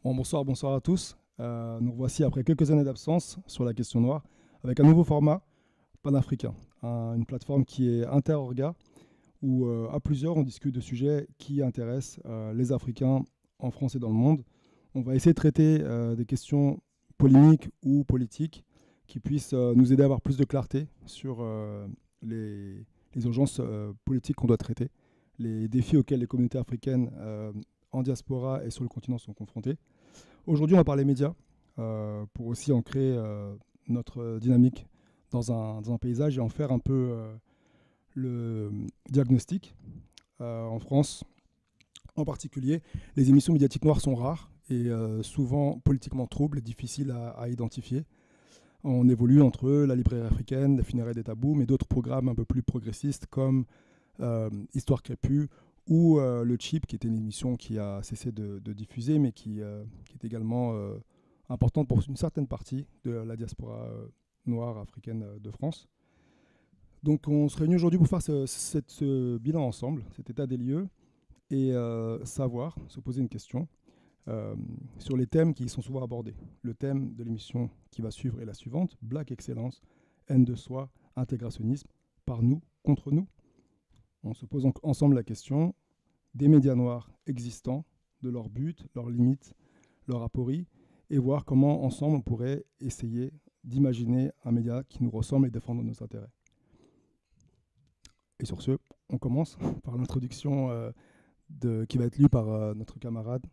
Bon, bonsoir à tous. Nous voici après quelques années d'absence sur la question noire avec un nouveau format panafricain, une plateforme qui est interorga où à plusieurs on discute de sujets qui intéressent les Africains en France et dans le monde. On va essayer de traiter des questions polémiques ou politiques qui puissent nous aider à avoir plus de clarté sur les urgences politiques qu'on doit traiter, les défis auxquels les communautés africaines en diaspora et sur le continent sont confrontées. Aujourd'hui, on va parler médias pour aussi ancrer notre dynamique dans un paysage et en faire un peu le diagnostic. En France, en particulier, les émissions médiatiques noires sont rares et souvent politiquement troubles et difficiles à identifier. On évolue entre la librairie africaine, les funérailles des tabous, mais d'autres programmes un peu plus progressistes comme Histoire crépue ou Le Chip, qui était une émission qui a cessé de diffuser, mais qui est également importante pour une certaine partie de la diaspora noire africaine de France. Donc on se réunit aujourd'hui pour faire ce bilan ensemble, cet état des lieux, et savoir, se poser une question euh, sur les thèmes qui sont souvent abordés. Le thème de l'émission qui va suivre est la suivante: Black Excellence, haine de soi, intégrationnisme, par nous, contre nous. On se pose ensemble la question des médias noirs existants, de leurs buts, leurs limites, leurs apories, et voir comment ensemble on pourrait essayer d'imaginer un média qui nous ressemble et défendre nos intérêts. Et sur ce, on commence par l'introduction qui va être lue par notre camarade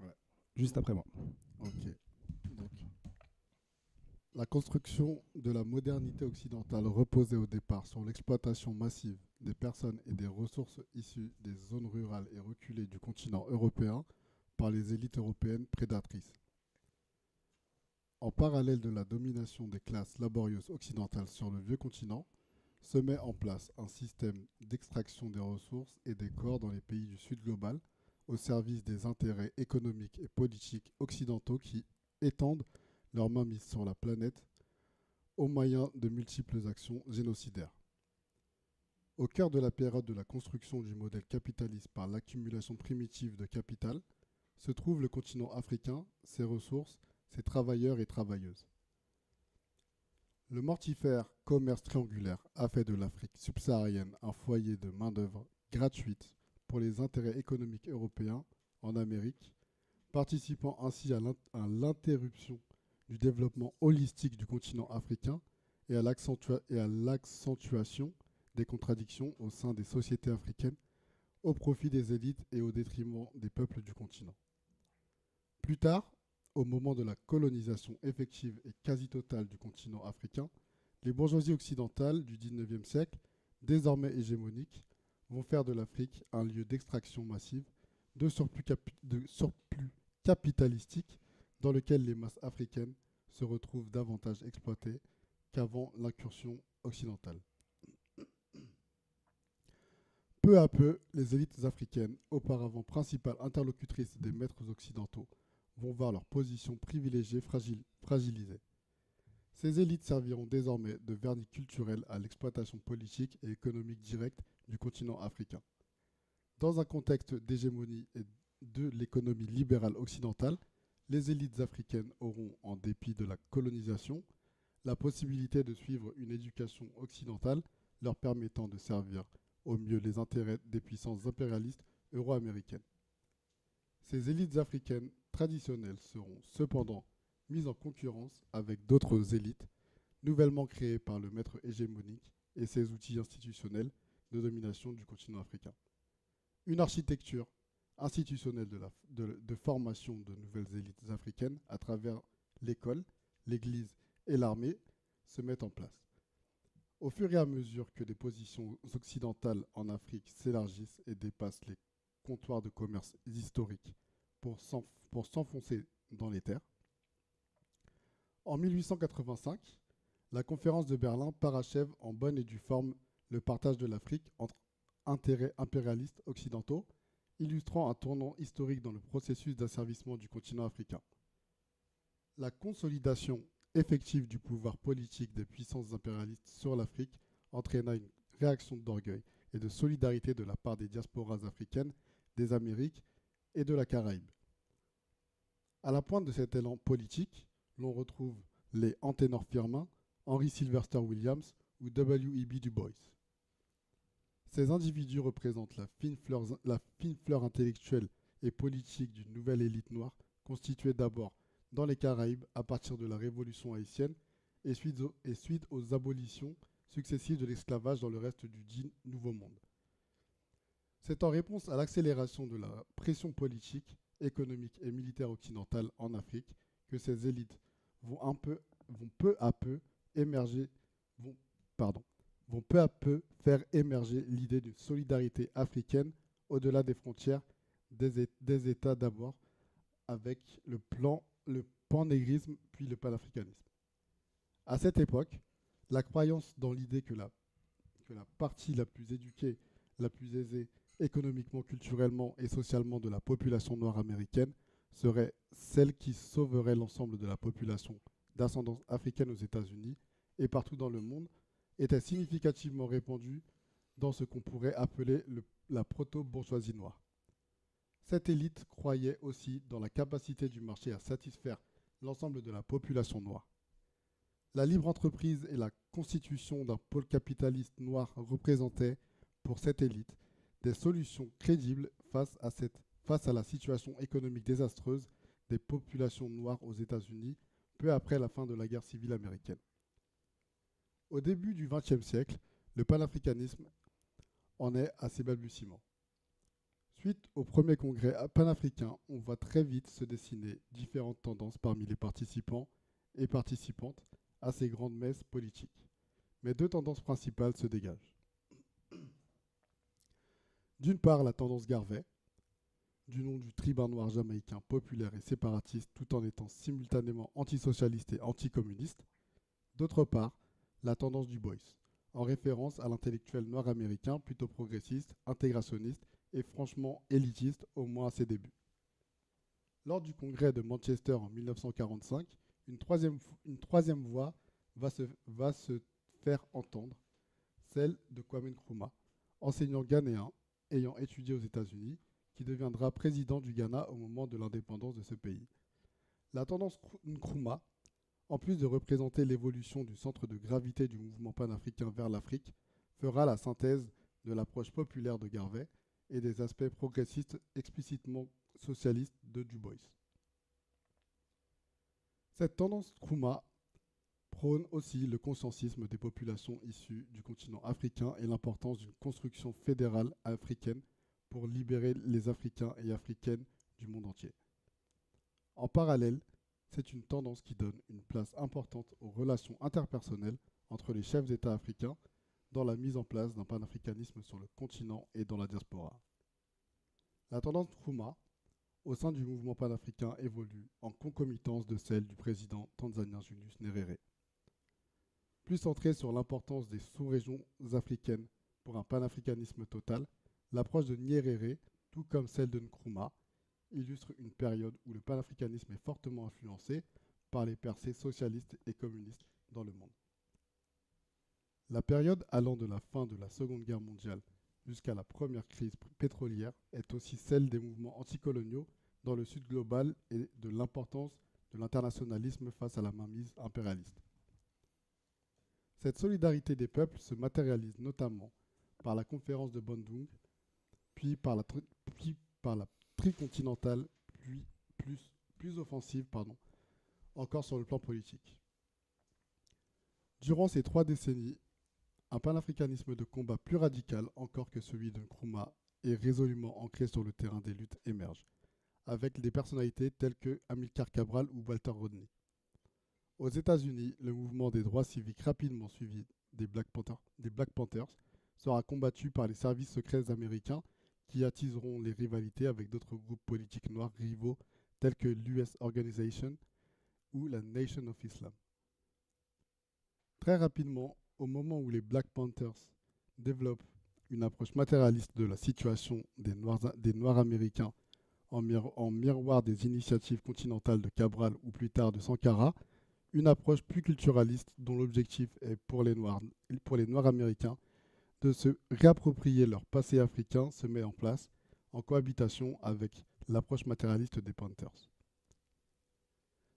Ouais, juste après moi. ok. Donc, la construction de la modernité occidentale reposait au départ sur l'exploitation massive des personnes et des ressources issues des zones rurales et reculées du continent européen par les élites européennes prédatrices. En parallèle de la domination des classes laborieuses occidentales sur le vieux continent, se met en place un système d'extraction des ressources et des corps dans les pays du Sud global au service des intérêts économiques et politiques occidentaux qui étendent leur mainmise sur la planète au moyen de multiples actions génocidaires. Au cœur de la période de la construction du modèle capitaliste par l'accumulation primitive de capital se trouve le continent africain, ses ressources, ses travailleurs et travailleuses. Le mortifère commerce triangulaire a fait de l'Afrique subsaharienne un foyer de main-d'œuvre gratuite pour les intérêts économiques européens en Amérique, participant ainsi à l'interruption du développement holistique du continent africain et à l'accentuation des contradictions au sein des sociétés africaines au profit des élites et au détriment des peuples du continent. Plus tard, au moment de la colonisation effective et quasi totale du continent africain, les bourgeoisies occidentales du XIXe siècle, désormais hégémoniques, vont faire de l'Afrique un lieu d'extraction massive, de surplus capitalistique, dans lequel les masses africaines se retrouvent davantage exploitées qu'avant l'incursion occidentale. Peu à peu, les élites africaines, auparavant principales interlocutrices des maîtres occidentaux, vont voir leur position privilégiée fragilisée. Ces élites serviront désormais de vernis culturel à l'exploitation politique et économique directe du continent africain. Dans un contexte d'hégémonie et de l'économie libérale occidentale, les élites africaines auront, en dépit de la colonisation, la possibilité de suivre une éducation occidentale leur permettant de servir au mieux les intérêts des puissances impérialistes euro-américaines. Ces élites africaines traditionnelles seront cependant mises en concurrence avec d'autres élites nouvellement créées par le maître hégémonique et ses outils institutionnels de domination du continent africain. Une architecture institutionnelle de formation de nouvelles élites africaines à travers l'école, l'église et l'armée se met en place. Au fur et à mesure que les positions occidentales en Afrique s'élargissent et dépassent les comptoirs de commerce historiques pour s'enfoncer dans les terres, en 1885, la conférence de Berlin parachève en bonne et due forme le partage de l'Afrique entre intérêts impérialistes occidentaux, illustrant un tournant historique dans le processus d'asservissement du continent africain. La consolidation effective du pouvoir politique des puissances impérialistes sur l'Afrique entraîna une réaction d'orgueil et de solidarité de la part des diasporas africaines, des Amériques et de la Caraïbe. À la pointe de cet élan politique, l'on retrouve les Antenor Firmin, Henry Sylvester Williams ou W.E.B. Du Bois. Ces individus représentent la fine fleur intellectuelle et politique d'une nouvelle élite noire constituée d'abord dans les Caraïbes à partir de la Révolution haïtienne et suite aux abolitions successives de l'esclavage dans le reste du dit Nouveau Monde. C'est en réponse à l'accélération de la pression politique, économique et militaire occidentale en Afrique que ces élites vont peu à peu émerger, vont, pardon, vont peu à peu faire émerger l'idée d'une solidarité africaine au-delà des frontières des États d'abord, avec le pan-négrisme puis le panafricanisme. À cette époque, la croyance dans l'idée que la partie la plus éduquée, la plus aisée économiquement, culturellement et socialement de la population noire américaine serait celle qui sauverait l'ensemble de la population d'ascendance africaine aux États-Unis et partout dans le monde, était significativement répandue dans ce qu'on pourrait appeler la proto-bourgeoisie noire. Cette élite croyait aussi dans la capacité du marché à satisfaire l'ensemble de la population noire. La libre entreprise et la constitution d'un pôle capitaliste noir représentaient, pour cette élite, des solutions crédibles face à la situation économique désastreuse des populations noires aux États-Unis peu après la fin de la guerre civile américaine. Au début du XXe siècle, le panafricanisme en est à ses balbutiements. Suite au premier congrès panafricain, on voit très vite se dessiner différentes tendances parmi les participants et participantes à ces grandes messes politiques. Mais deux tendances principales se dégagent. D'une part, la tendance Garvey, du nom du tribun noir jamaïcain populaire et séparatiste tout en étant simultanément antisocialiste et anticommuniste. D'autre part, la tendance Du Bois, en référence à l'intellectuel noir américain plutôt progressiste, intégrationniste et franchement élitiste, au moins à ses débuts. Lors du congrès de Manchester en 1945, une troisième voix va se faire entendre, celle de Kwame Nkrumah, enseignant ghanéen ayant étudié aux États-Unis, qui deviendra président du Ghana au moment de l'indépendance de ce pays. La tendance Nkrumah, en plus de représenter l'évolution du centre de gravité du mouvement panafricain vers l'Afrique, fera la synthèse de l'approche populaire de Garvey et des aspects progressistes explicitement socialistes de Du Bois. Cette tendance Nkrumah prône aussi le consensusisme des populations issues du continent africain et l'importance d'une construction fédérale africaine pour libérer les Africains et Africaines du monde entier. En parallèle, c'est une tendance qui donne une place importante aux relations interpersonnelles entre les chefs d'État africains dans la mise en place d'un panafricanisme sur le continent et dans la diaspora. La tendance Nkrumah au sein du mouvement panafricain évolue en concomitance de celle du président tanzanien Julius Nyerere. Plus centrée sur l'importance des sous-régions africaines pour un panafricanisme total, l'approche de Nyerere, tout comme celle de Nkrumah, illustre une période où le panafricanisme est fortement influencé par les percées socialistes et communistes dans le monde. La période allant de la fin de la Seconde Guerre mondiale jusqu'à la première crise pétrolière est aussi celle des mouvements anticoloniaux dans le Sud global et de l'importance de l'internationalisme face à la mainmise impérialiste. Cette solidarité des peuples se matérialise notamment par la conférence de Bandung, puis par la tricontinentale, puis plus offensive, encore sur le plan politique. Durant ces 3 décennies, un panafricanisme de combat plus radical encore que celui de Nkrumah et résolument ancré sur le terrain des luttes émerge, avec des personnalités telles que Amilcar Cabral ou Walter Rodney. Aux États-Unis, le mouvement des droits civiques rapidement suivi des Black Panthers sera combattu par les services secrets américains qui attiseront les rivalités avec d'autres groupes politiques noirs rivaux tels que l'US Organization ou la Nation of Islam. Très rapidement, au moment où les Black Panthers développent une approche matérialiste de la situation des Noirs américains en miroir des initiatives continentales de Cabral ou plus tard de Sankara, une approche plus culturaliste dont l'objectif est pour les Noirs américains de se réapproprier leur passé africain se met en place en cohabitation avec l'approche matérialiste des Panthers.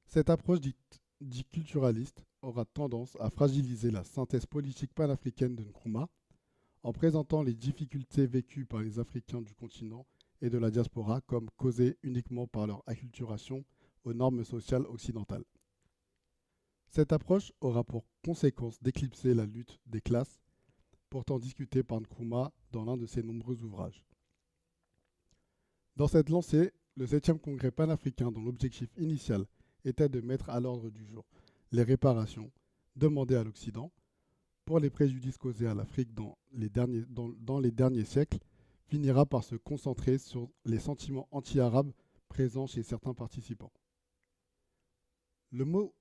Cette approche dite culturaliste aura tendance à fragiliser la synthèse politique panafricaine de Nkrumah en présentant les difficultés vécues par les Africains du continent et de la diaspora comme causées uniquement par leur acculturation aux normes sociales occidentales. Cette approche aura pour conséquence d'éclipser la lutte des classes, pourtant discutée par Nkrumah dans l'un de ses nombreux ouvrages. Dans cette lancée, le 7e congrès panafricain, dont l'objectif initial était de mettre à l'ordre du jour les réparations demandées à l'Occident pour les préjudices causés à l'Afrique dans les derniers siècles, finira par se concentrer sur les sentiments anti-arabes présents chez certains participants. Le mot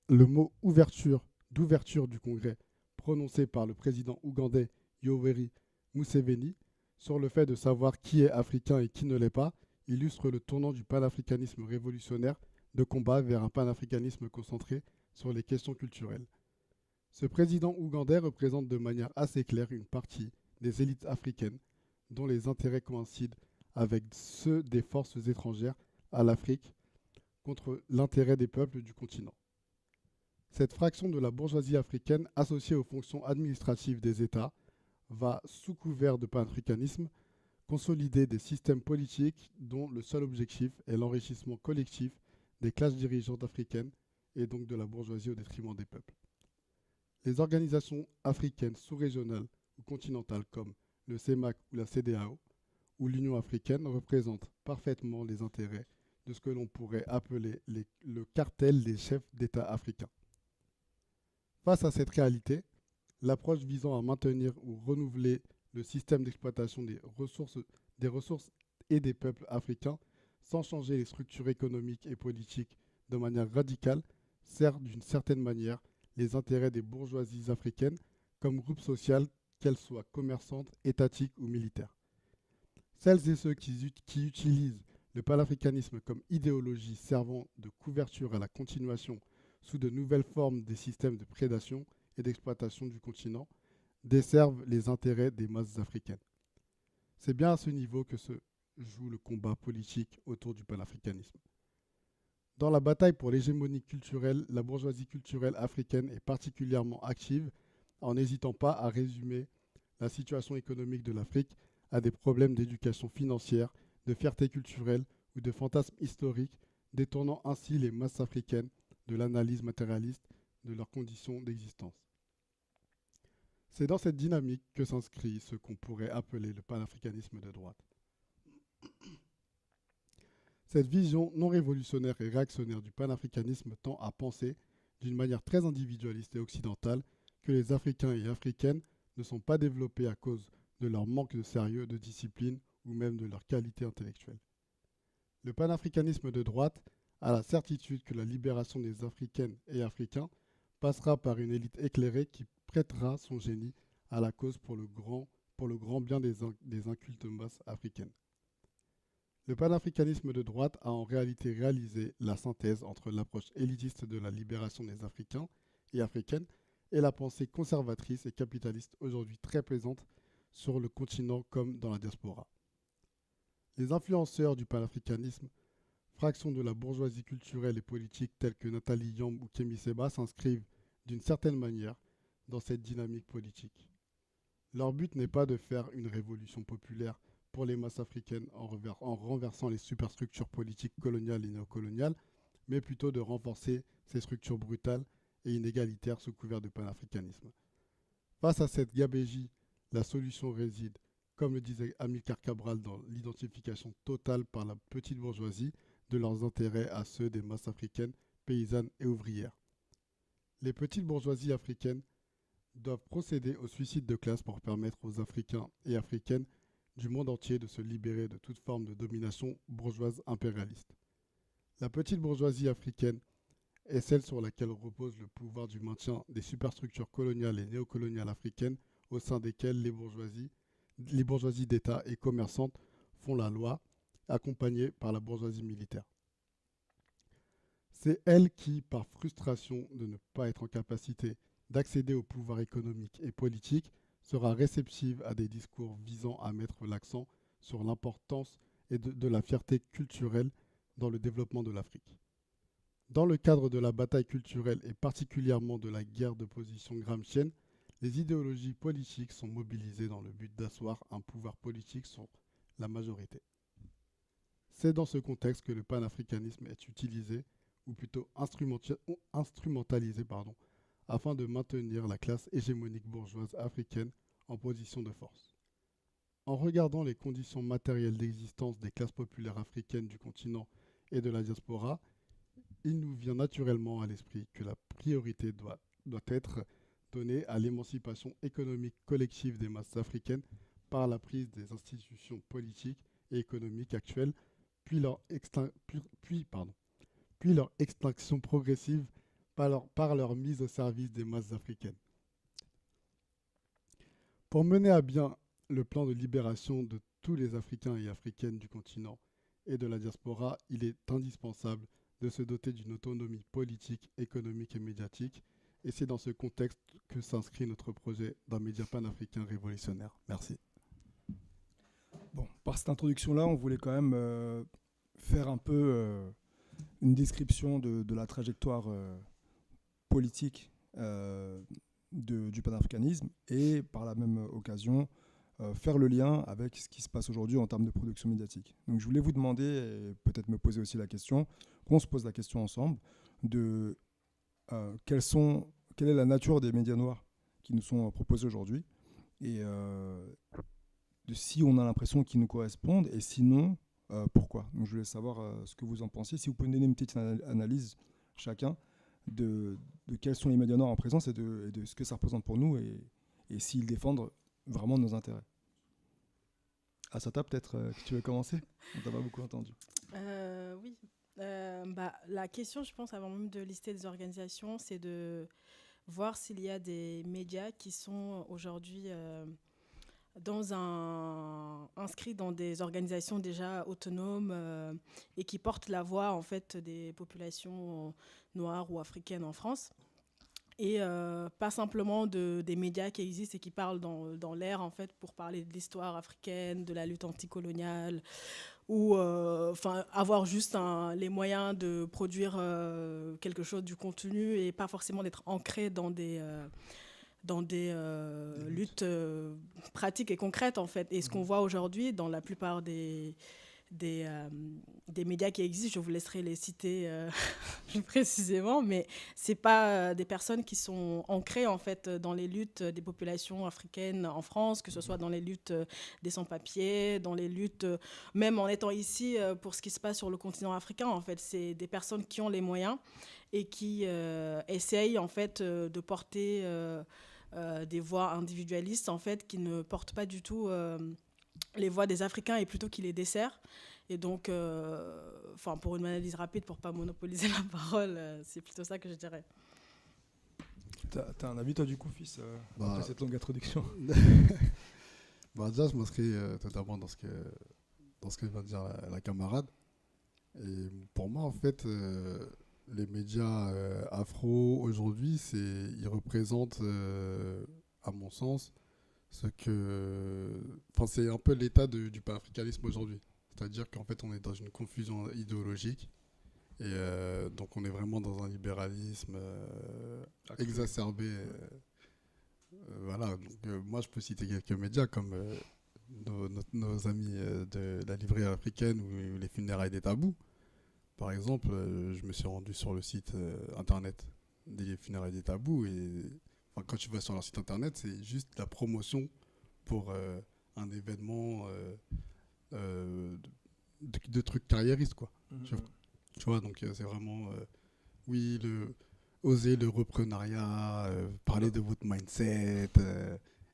d'ouverture du congrès prononcé par le président ougandais Yoweri Museveni sur le fait de savoir qui est africain et qui ne l'est pas illustre le tournant du panafricanisme révolutionnaire de combat vers un panafricanisme concentré sur les questions culturelles. Ce président ougandais représente de manière assez claire une partie des élites africaines dont les intérêts coïncident avec ceux des forces étrangères à l'Afrique contre l'intérêt des peuples du continent. Cette fraction de la bourgeoisie africaine associée aux fonctions administratives des États va, sous couvert de panafricanisme, consolider des systèmes politiques dont le seul objectif est l'enrichissement collectif des classes dirigeantes africaines et donc de la bourgeoisie au détriment des peuples. Les organisations africaines sous-régionales ou continentales comme le CEMAC ou la CEDEAO ou l'Union africaine représentent parfaitement les intérêts de ce que l'on pourrait appeler le cartel des chefs d'État africains. Face à cette réalité, l'approche visant à maintenir ou renouveler le système d'exploitation des ressources et des peuples africains sans changer les structures économiques et politiques de manière radicale sert d'une certaine manière les intérêts des bourgeoisies africaines comme groupe social, qu'elles soient commerçantes, étatiques ou militaires. Celles et ceux qui utilisent le panafricanisme comme idéologie servant de couverture à la continuation sous de nouvelles formes des systèmes de prédation et d'exploitation du continent desservent les intérêts des masses africaines. C'est bien à ce niveau que se joue le combat politique autour du panafricanisme. Dans la bataille pour l'hégémonie culturelle, la bourgeoisie culturelle africaine est particulièrement active en n'hésitant pas à résumer la situation économique de l'Afrique à des problèmes d'éducation financière, de fierté culturelle ou de fantasmes historiques, détournant ainsi les masses africaines de l'analyse matérialiste de leurs conditions d'existence. C'est dans cette dynamique que s'inscrit ce qu'on pourrait appeler le panafricanisme de droite. Cette vision non révolutionnaire et réactionnaire du panafricanisme tend à penser, d'une manière très individualiste et occidentale, que les Africains et Africaines ne sont pas développés à cause de leur manque de sérieux, de discipline ou même de leur qualité intellectuelle. Le panafricanisme de droite a la certitude que la libération des Africaines et Africains passera par une élite éclairée qui prêtera son génie à la cause pour le grand bien des incultes masses africaines. Le panafricanisme de droite a en réalité réalisé la synthèse entre l'approche élitiste de la libération des Africains et Africaines et la pensée conservatrice et capitaliste aujourd'hui très présente sur le continent comme dans la diaspora. Les influenceurs du panafricanisme, fractions de la bourgeoisie culturelle et politique telles que Nathalie Yamb ou Kémy Séba, s'inscrivent d'une certaine manière dans cette dynamique politique. Leur but n'est pas de faire une révolution populaire pour les masses africaines en renversant les superstructures politiques coloniales et néocoloniales, mais plutôt de renforcer ces structures brutales et inégalitaires sous couvert de panafricanisme. Face à cette gabégie, la solution réside, comme le disait Amilcar Cabral, dans l'identification totale par la petite bourgeoisie de leurs intérêts à ceux des masses africaines, paysannes et ouvrières. Les petites bourgeoisies africaines doivent procéder au suicide de classe pour permettre aux Africains et Africaines du monde entier de se libérer de toute forme de domination bourgeoise impérialiste. La petite bourgeoisie africaine est celle sur laquelle repose le pouvoir du maintien des superstructures coloniales et néocoloniales africaines au sein desquelles les bourgeoisies d'État et commerçantes font la loi, accompagnées par la bourgeoisie militaire. C'est elle qui, par frustration de ne pas être en capacité d'accéder au pouvoir économique et politique, sera réceptive à des discours visant à mettre l'accent sur l'importance de la fierté culturelle dans le développement de l'Afrique. Dans le cadre de la bataille culturelle et particulièrement de la guerre de position gramscienne, les idéologies politiques sont mobilisées dans le but d'asseoir un pouvoir politique sur la majorité. C'est dans ce contexte que le panafricanisme est utilisé, ou plutôt instrumentalisé, afin de maintenir la classe hégémonique bourgeoise africaine en position de force. En regardant les conditions matérielles d'existence des classes populaires africaines du continent et de la diaspora, il nous vient naturellement à l'esprit que la priorité doit être donnée à l'émancipation économique collective des masses africaines par la prise des institutions politiques et économiques actuelles, puis leur extinction progressive par leur mise au service des masses africaines. Pour mener à bien le plan de libération de tous les Africains et Africaines du continent et de la diaspora, il est indispensable de se doter d'une autonomie politique, économique et médiatique. Et c'est dans ce contexte que s'inscrit notre projet d'un média panafricain révolutionnaire. Merci. Bon, par cette introduction-là, on voulait quand même faire un peu une description de la trajectoire politique du panafricanisme et par la même occasion faire le lien avec ce qui se passe aujourd'hui en termes de production médiatique. Donc je voulais vous demander, et peut-être me poser aussi la question, qu'on se pose la question ensemble, de quelle est la nature des médias noirs qui nous sont proposés aujourd'hui et de si on a l'impression qu'ils nous correspondent et sinon, pourquoi. Donc je voulais savoir ce que vous en pensiez. Si vous pouvez nous donner une petite analyse chacun de quels sont les médias noirs en présence et de ce que ça représente pour nous et s'ils défendent vraiment nos intérêts. Assata, peut-être que tu veux commencer? On t'a pas beaucoup entendu. Oui. La question, je pense, avant même de lister des organisations, c'est de voir s'il y a des médias qui sont aujourd'hui inscrits dans des organisations déjà autonomes et qui portent la voix en fait des populations noires ou africaines en France. Et pas simplement des médias qui existent et qui parlent dans l'air en fait pour parler de l'histoire africaine, de la lutte anticoloniale ou avoir juste les moyens de produire quelque chose du contenu et pas forcément d'être ancré dans des luttes pratiques et concrètes en fait. Et ce qu'on voit aujourd'hui dans la plupart des médias qui existent, je vous laisserai les citer plus précisément, mais c'est pas des personnes qui sont ancrées en fait dans les luttes des populations africaines en France, que ce soit dans les luttes des sans-papiers, dans les luttes, même en étant ici pour ce qui se passe sur le continent africain. En fait, c'est des personnes qui ont les moyens et qui essayent en fait de porter des voix individualistes en fait qui ne portent pas du tout les voix des Africains et plutôt qui les desserrent. Et donc, pour une analyse rapide, pour ne pas monopoliser la parole, c'est plutôt ça que je dirais. T'as un avis, toi, du coup, fils, après cette longue introduction? Déjà, je m'inscris totalement dans ce que vient de dire la camarade. Et pour moi, en fait, les médias afro, aujourd'hui, ils représentent, à mon sens, c'est un peu l'état du panafricanisme aujourd'hui. C'est-à-dire qu'en fait, on est dans une confusion idéologique. Et donc, on est vraiment dans un libéralisme exacerbé. Voilà. Donc, moi, je peux citer quelques médias comme nos amis de la librairie africaine ou les funérailles des tabous. Par exemple, je me suis rendu sur le site internet des funérailles des tabous et quand tu vas sur leur site internet, c'est juste la promotion pour un événement de trucs carriéristes, quoi. Tu vois, donc c'est vraiment oser le reprenariat, parler de votre mindset.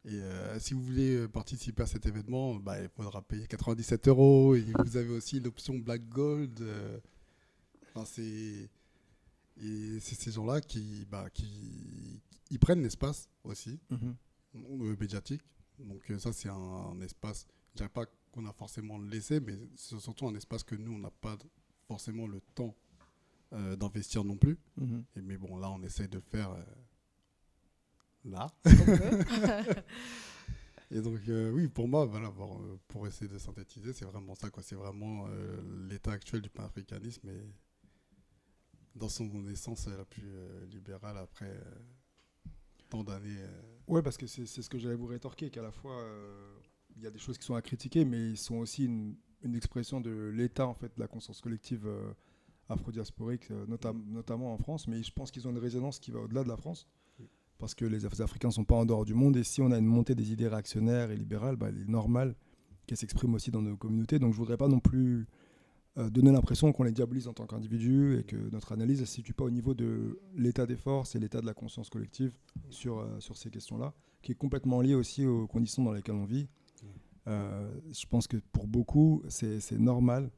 Et si vous voulez participer à cet événement, il faudra payer 97 €. Et vous avez aussi l'option Black Gold. C'est ces gens-là qui ils prennent l'espace aussi, médiatique. Donc ça, c'est un espace, je dirais pas qu'on a forcément laissé, mais c'est surtout un espace que nous, on n'a pas forcément le temps d'investir non plus. Mais bon, là, on essaye de le faire là. Et donc, oui, pour moi, voilà, pour essayer de synthétiser, c'est vraiment ça, quoi. C'est vraiment l'état actuel du panafricanisme. dans son essence la plus libérale après tant d'années. Ouais, parce que c'est ce que j'allais vous rétorquer, qu'à la fois, il y a des choses qui sont à critiquer, mais ils sont aussi une expression de l'état, en fait, de la conscience collective afro-diasporique, notamment en France. Mais je pense qu'ils ont une résonance qui va au-delà de la France, parce que les Africains ne sont pas en dehors du monde, et si on a une montée des idées réactionnaires et libérales, bah, il est normal qu'elles s'expriment aussi dans nos communautés. Donc je ne voudrais pas non plus donner l'impression qu'on les diabolise en tant qu'individus et que notre analyse ne se situe pas au niveau de l'état des forces et l'état de la conscience collective sur ces questions-là, qui est complètement lié aussi aux conditions dans lesquelles on vit. Je pense que pour beaucoup, c'est normal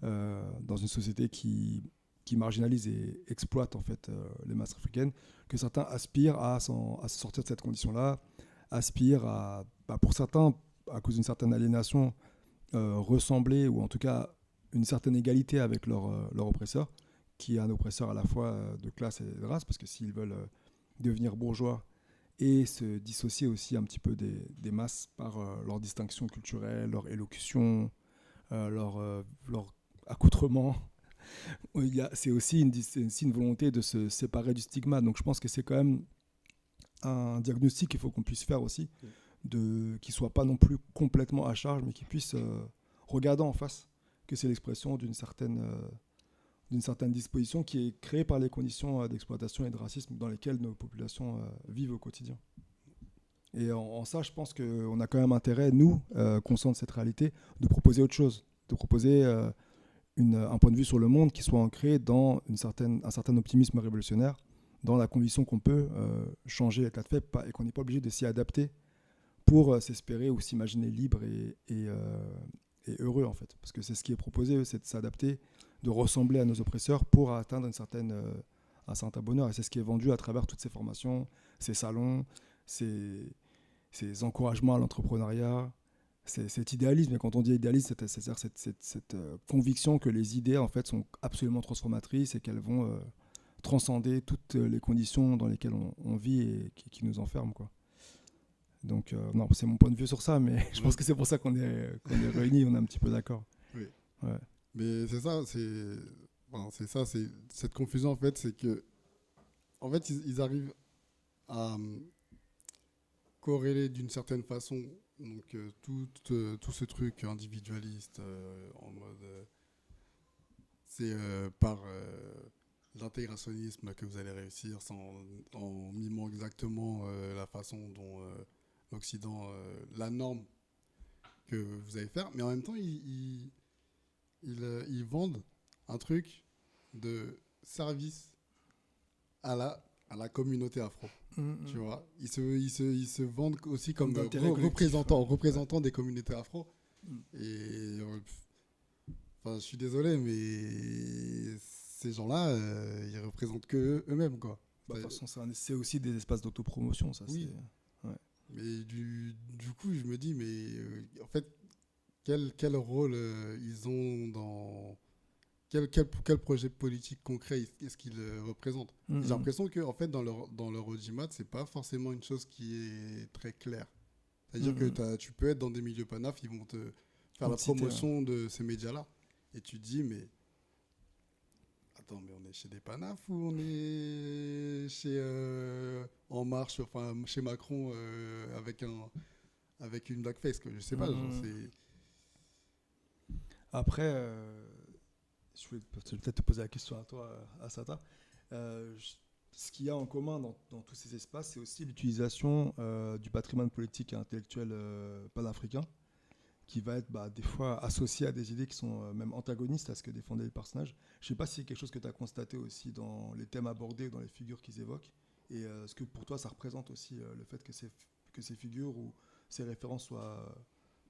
dans une société qui marginalise et exploite en fait les masses africaines, que certains aspirent à se sortir de cette condition-là, aspirent à, pour certains, à cause d'une certaine aliénation, ressembler, ou en tout cas une certaine égalité avec leur oppresseur, qui est un oppresseur à la fois de classe et de race, parce que s'ils veulent devenir bourgeois et se dissocier aussi un petit peu des masses par leur distinction culturelle, leur élocution, leur accoutrement, c'est aussi une volonté de se séparer du stigma. Donc je pense que c'est quand même un diagnostic qu'il faut qu'on puisse faire aussi, qui ne soit pas non plus complètement à charge, mais qui puisse regarder en face que c'est l'expression d'une certaine disposition qui est créée par les conditions d'exploitation et de racisme dans lesquelles nos populations vivent au quotidien. Et en ça, je pense qu'on a quand même intérêt, nous, conscients de cette réalité, de proposer autre chose, de proposer un point de vue sur le monde qui soit ancré dans un certain optimisme révolutionnaire, dans la conviction qu'on peut changer l'état de fait et qu'on n'est pas obligé de s'y adapter pour s'espérer ou s'imaginer libre et heureux, en fait. Parce que c'est ce qui est proposé, c'est de s'adapter, de ressembler à nos oppresseurs pour atteindre un certain bonheur. Et c'est ce qui est vendu à travers toutes ces formations, ces salons, ces encouragements à l'entrepreneuriat, cet idéalisme. Et quand on dit idéalisme, c'est-à-dire cette conviction que les idées, en fait, sont absolument transformatrices et qu'elles vont transcender toutes les conditions dans lesquelles on vit et qui nous enferment, quoi. Donc, non, c'est mon point de vue sur ça, mais je pense que c'est pour ça qu'on est réunis, on est un petit peu d'accord. Oui. Ouais. Mais c'est ça, c'est cette confusion, en fait, c'est que, en fait, ils arrivent à corréler d'une certaine façon donc, tout ce truc individualiste en mode c'est par l'intégrationnisme que vous allez réussir en mimant exactement la façon dont l'Occident, la norme que vous allez faire, mais en même temps ils vendent un truc de service à la communauté afro. Tu vois, ils se vendent aussi comme représentants des communautés afro. Et enfin, je suis désolé, mais ces gens-là, ils représentent que eux-mêmes, quoi. De toute façon, c'est aussi des espaces d'autopromotion, ça. Oui. Ouais. Mais du coup, je me dis, mais en fait, quel rôle ils ont dans quel projet politique concret est-ce qu'ils représentent. J'ai l'impression que en fait dans leur audimat, c'est pas forcément une chose qui est très claire. C'est-à-dire que tu peux être dans des milieux panaf, ils vont te faire la promotion de ces médias-là, et tu te dis mais attends, mais on est chez des panaf ou on est chez En Marche, enfin chez Macron avec une blackface, que je sais pas. Genre, c'est... Après. Je vais peut-être te poser la question à toi, Assata. Ce qu'il y a en commun dans tous ces espaces, c'est aussi l'utilisation du patrimoine politique et intellectuel panafricain, qui va être des fois associé à des idées qui sont même antagonistes à ce que défendaient les personnages. Je ne sais pas si c'est quelque chose que tu as constaté aussi dans les thèmes abordés, dans les figures qu'ils évoquent, et ce que pour toi ça représente aussi le fait que ces figures ou ces références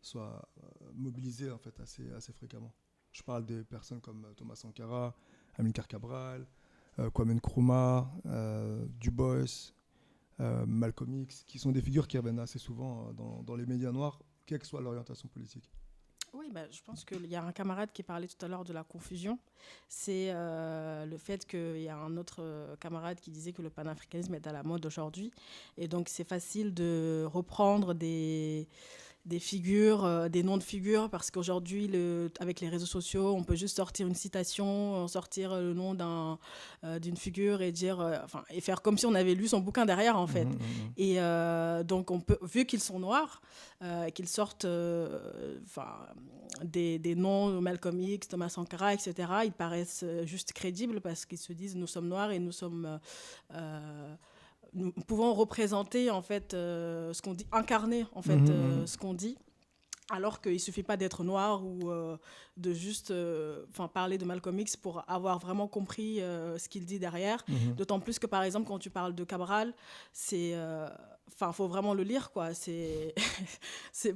soient mobilisées en fait, assez fréquemment. Je parle des personnes comme Thomas Sankara, Amilcar Cabral, Kwame Nkrumah, Du Bois, Malcolm X, qui sont des figures qui reviennent assez souvent dans les médias noirs, quelle que soit l'orientation politique. Oui, je pense qu'il y a un camarade qui parlait tout à l'heure de la confusion. C'est le fait qu'il y a un autre camarade qui disait que le panafricanisme est à la mode aujourd'hui. Et donc, c'est facile de reprendre des des figures, des noms de figures, parce qu'aujourd'hui, avec les réseaux sociaux, on peut juste sortir une citation, sortir le nom d'une figure et dire, et faire comme si on avait lu son bouquin derrière, en fait. Et donc, vu qu'ils sont noirs, qu'ils sortent des noms, Malcolm X, Thomas Sankara, etc., ils paraissent juste crédibles parce qu'ils se disent, nous sommes noirs et nous pouvons représenter en fait ce qu'on dit, incarner en fait ce qu'on dit, alors qu'il suffit pas d'être noir ou de juste parler de Malcolm X pour avoir vraiment compris ce qu'il dit derrière. D'autant plus que par exemple quand tu parles de Cabral, c'est faut vraiment le lire, quoi. C'est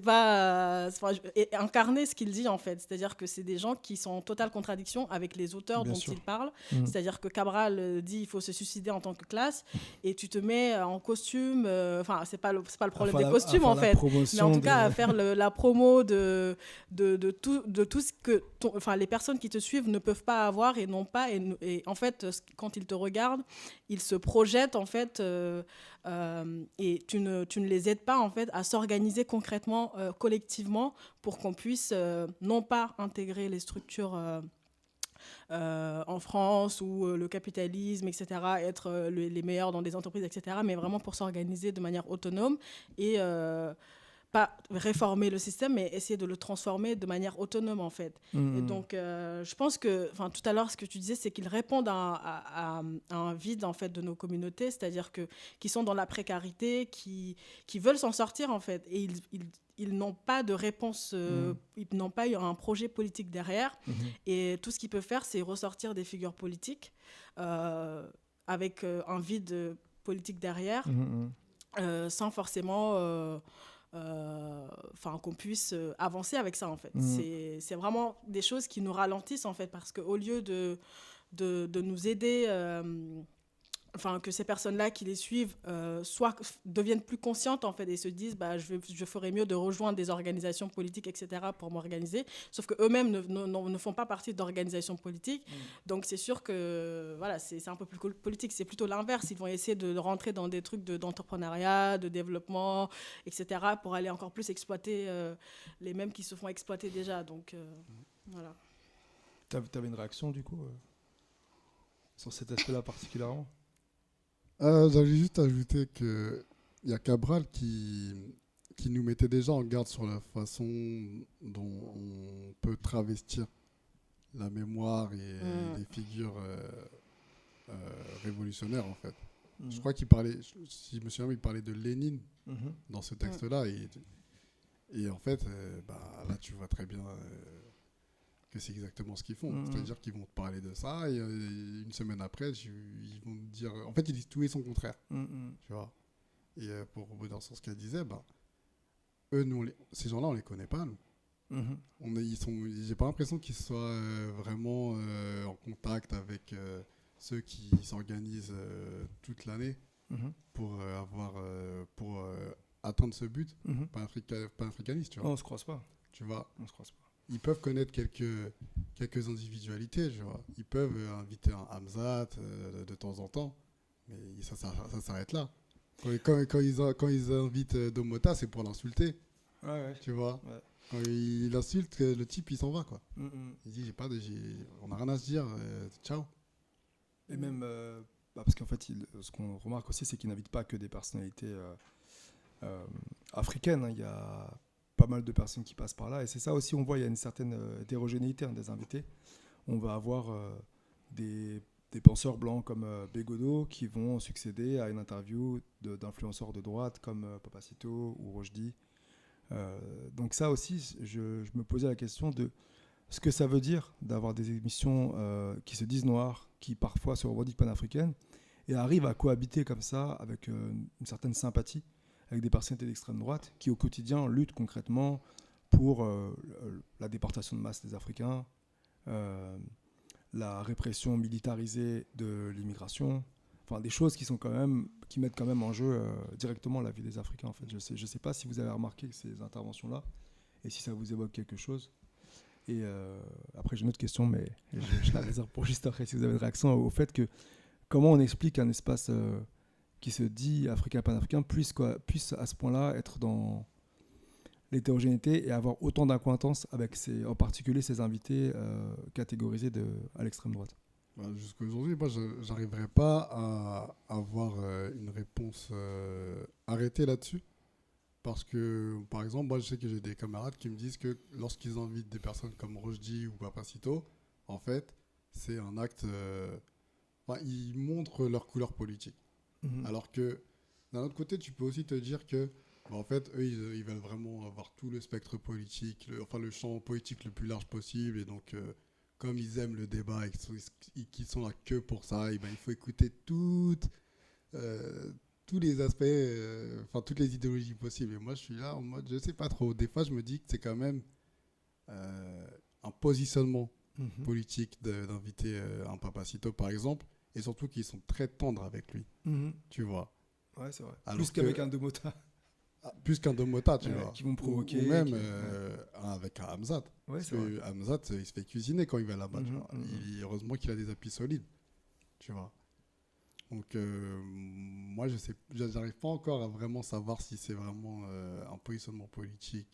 pas incarner ce qu'il dit, en fait. C'est-à-dire que c'est des gens qui sont en totale contradiction avec les auteurs dont il parle. C'est-à-dire que Cabral dit il faut se suicider en tant que classe, et tu te mets en costume. C'est pas le problème des costumes, en fait, mais en tout cas à faire la promo de tout ce que les personnes qui te suivent ne peuvent pas avoir et n'ont pas. Et en fait, quand ils te regardent, ils se projettent, en fait, et tu ne les aides pas, en fait, à s'organiser concrètement, collectivement, pour qu'on puisse non pas intégrer les structures en France ou le capitalisme, etc., être les meilleurs dans des entreprises, etc., mais vraiment pour s'organiser de manière autonome et pas réformer le système, mais essayer de le transformer de manière autonome, en fait. Et donc, je pense que, tout à l'heure, ce que tu disais, c'est qu'ils répondent à un vide, en fait, de nos communautés, c'est-à-dire qu'ils sont dans la précarité, qui veulent s'en sortir, en fait, et ils n'ont pas de réponse, ils n'ont pas eu un projet politique derrière, et tout ce qu'ils peuvent faire, c'est ressortir des figures politiques avec un vide politique derrière, sans forcément... qu'on puisse avancer avec ça, en fait. C'est vraiment des choses qui nous ralentissent, en fait, parce qu'au lieu de nous aider, que ces personnes-là qui les suivent soit deviennent plus conscientes, en fait, et se disent je ferais mieux de rejoindre des organisations politiques, etc., pour m'organiser, sauf qu'eux-mêmes ne font pas partie d'organisations politiques. Donc c'est sûr que voilà, c'est un peu plus politique, c'est plutôt l'inverse. Ils vont essayer de rentrer dans des trucs d'entrepreneuriat, de développement, etc., pour aller encore plus exploiter les mêmes qui se font exploiter déjà. Donc voilà. T'avais une réaction, du coup, sur cet aspect-là particulièrement? J'avais juste ajouté qu'il y a Cabral qui nous mettait déjà en garde sur la façon dont on peut travestir la mémoire et les figures révolutionnaires, en fait. Je crois qu'il parlait, si je me souviens, il parlait de Lénine dans ce texte-là. Et en fait, là, tu vois très bien que c'est exactement ce qu'ils font. C'est-à-dire qu'ils vont te parler de ça, et une semaine après, ils vont te dire... En fait, ils disent tout et son contraire. Tu vois. Et pour revenir dans ce qu'elle disait, eux, ces gens-là, on les connaît pas, nous. J'ai pas l'impression qu'ils soient vraiment en contact avec ceux qui s'organisent toute l'année pour atteindre ce but panafricaniste, tu vois. On se croise pas. Tu vois. On se croise pas. Ils peuvent connaître quelques individualités, tu vois. Ils peuvent inviter un Hamzat de temps en temps, mais ça s'arrête là. Quand ils invitent Domota, c'est pour l'insulter. Ouais. Tu vois. Ouais. Quand il insulte, le type, il s'en va, quoi. Il dit, on n'a rien à se dire, ciao. Et même, parce qu'en fait, ce qu'on remarque aussi, c'est qu'il n'invite pas que des personnalités africaines. Il y a pas mal de personnes qui passent par là. Et c'est ça aussi, on voit, il y a une certaine hétérogénéité des invités. On va avoir des penseurs blancs comme Bégodeau qui vont succéder à une interview d'influenceurs de droite comme Papacito ou Rochdi. Donc ça aussi, je me posais la question de ce que ça veut dire d'avoir des émissions qui se disent noires, qui parfois se revendiquent panafricaines, et arrivent à cohabiter comme ça avec une certaine sympathie avec des personnalités d'extrême droite qui, au quotidien, luttent concrètement pour la déportation de masse des Africains, la répression militarisée de l'immigration, enfin des choses qui mettent quand même en jeu directement la vie des Africains. En fait, je sais pas si vous avez remarqué ces interventions-là et si ça vous évoque quelque chose. Et après, j'ai une autre question, mais je la réserve pour juste après, si vous avez une réaction au fait que comment on explique un espace qui se dit africain-panafricain puisse à ce point-là être dans l'hétérogénéité et avoir autant d'acquaintances avec en particulier ces invités catégorisés à l'extrême droite. Jusqu'à aujourd'hui, moi, je n'arriverai pas à avoir une réponse arrêtée là-dessus. Parce que, par exemple, moi, je sais que j'ai des camarades qui me disent que lorsqu'ils invitent des personnes comme Rojdi ou Papacito, en fait, c'est un acte... ils montrent leur couleur politique. Alors que, d'un autre côté, tu peux aussi te dire que, en fait, eux, ils veulent vraiment avoir tout le spectre politique, le champ politique le plus large possible. Et donc, comme ils aiment le débat et qu'ils sont là que pour ça, et ben, il faut écouter tous les aspects, toutes les idéologies possibles. Et moi, je suis là en mode, je sais pas trop. Des fois, je me dis que c'est quand même un positionnement politique d'inviter un Papacito, par exemple, et surtout qu'ils sont très tendres avec lui, tu vois. Ouais, c'est vrai. Alors plus qu'avec un Domota. Plus qu'un Domota, tu vois. Qui vont provoquer. Ou même avec un Hamzat. Ouais, parce que Hamzat, il se fait cuisiner quand il va là-bas. Heureusement qu'il a des appuis solides, tu vois. Donc, moi, j'arrive pas encore à vraiment savoir si c'est vraiment un positionnement politique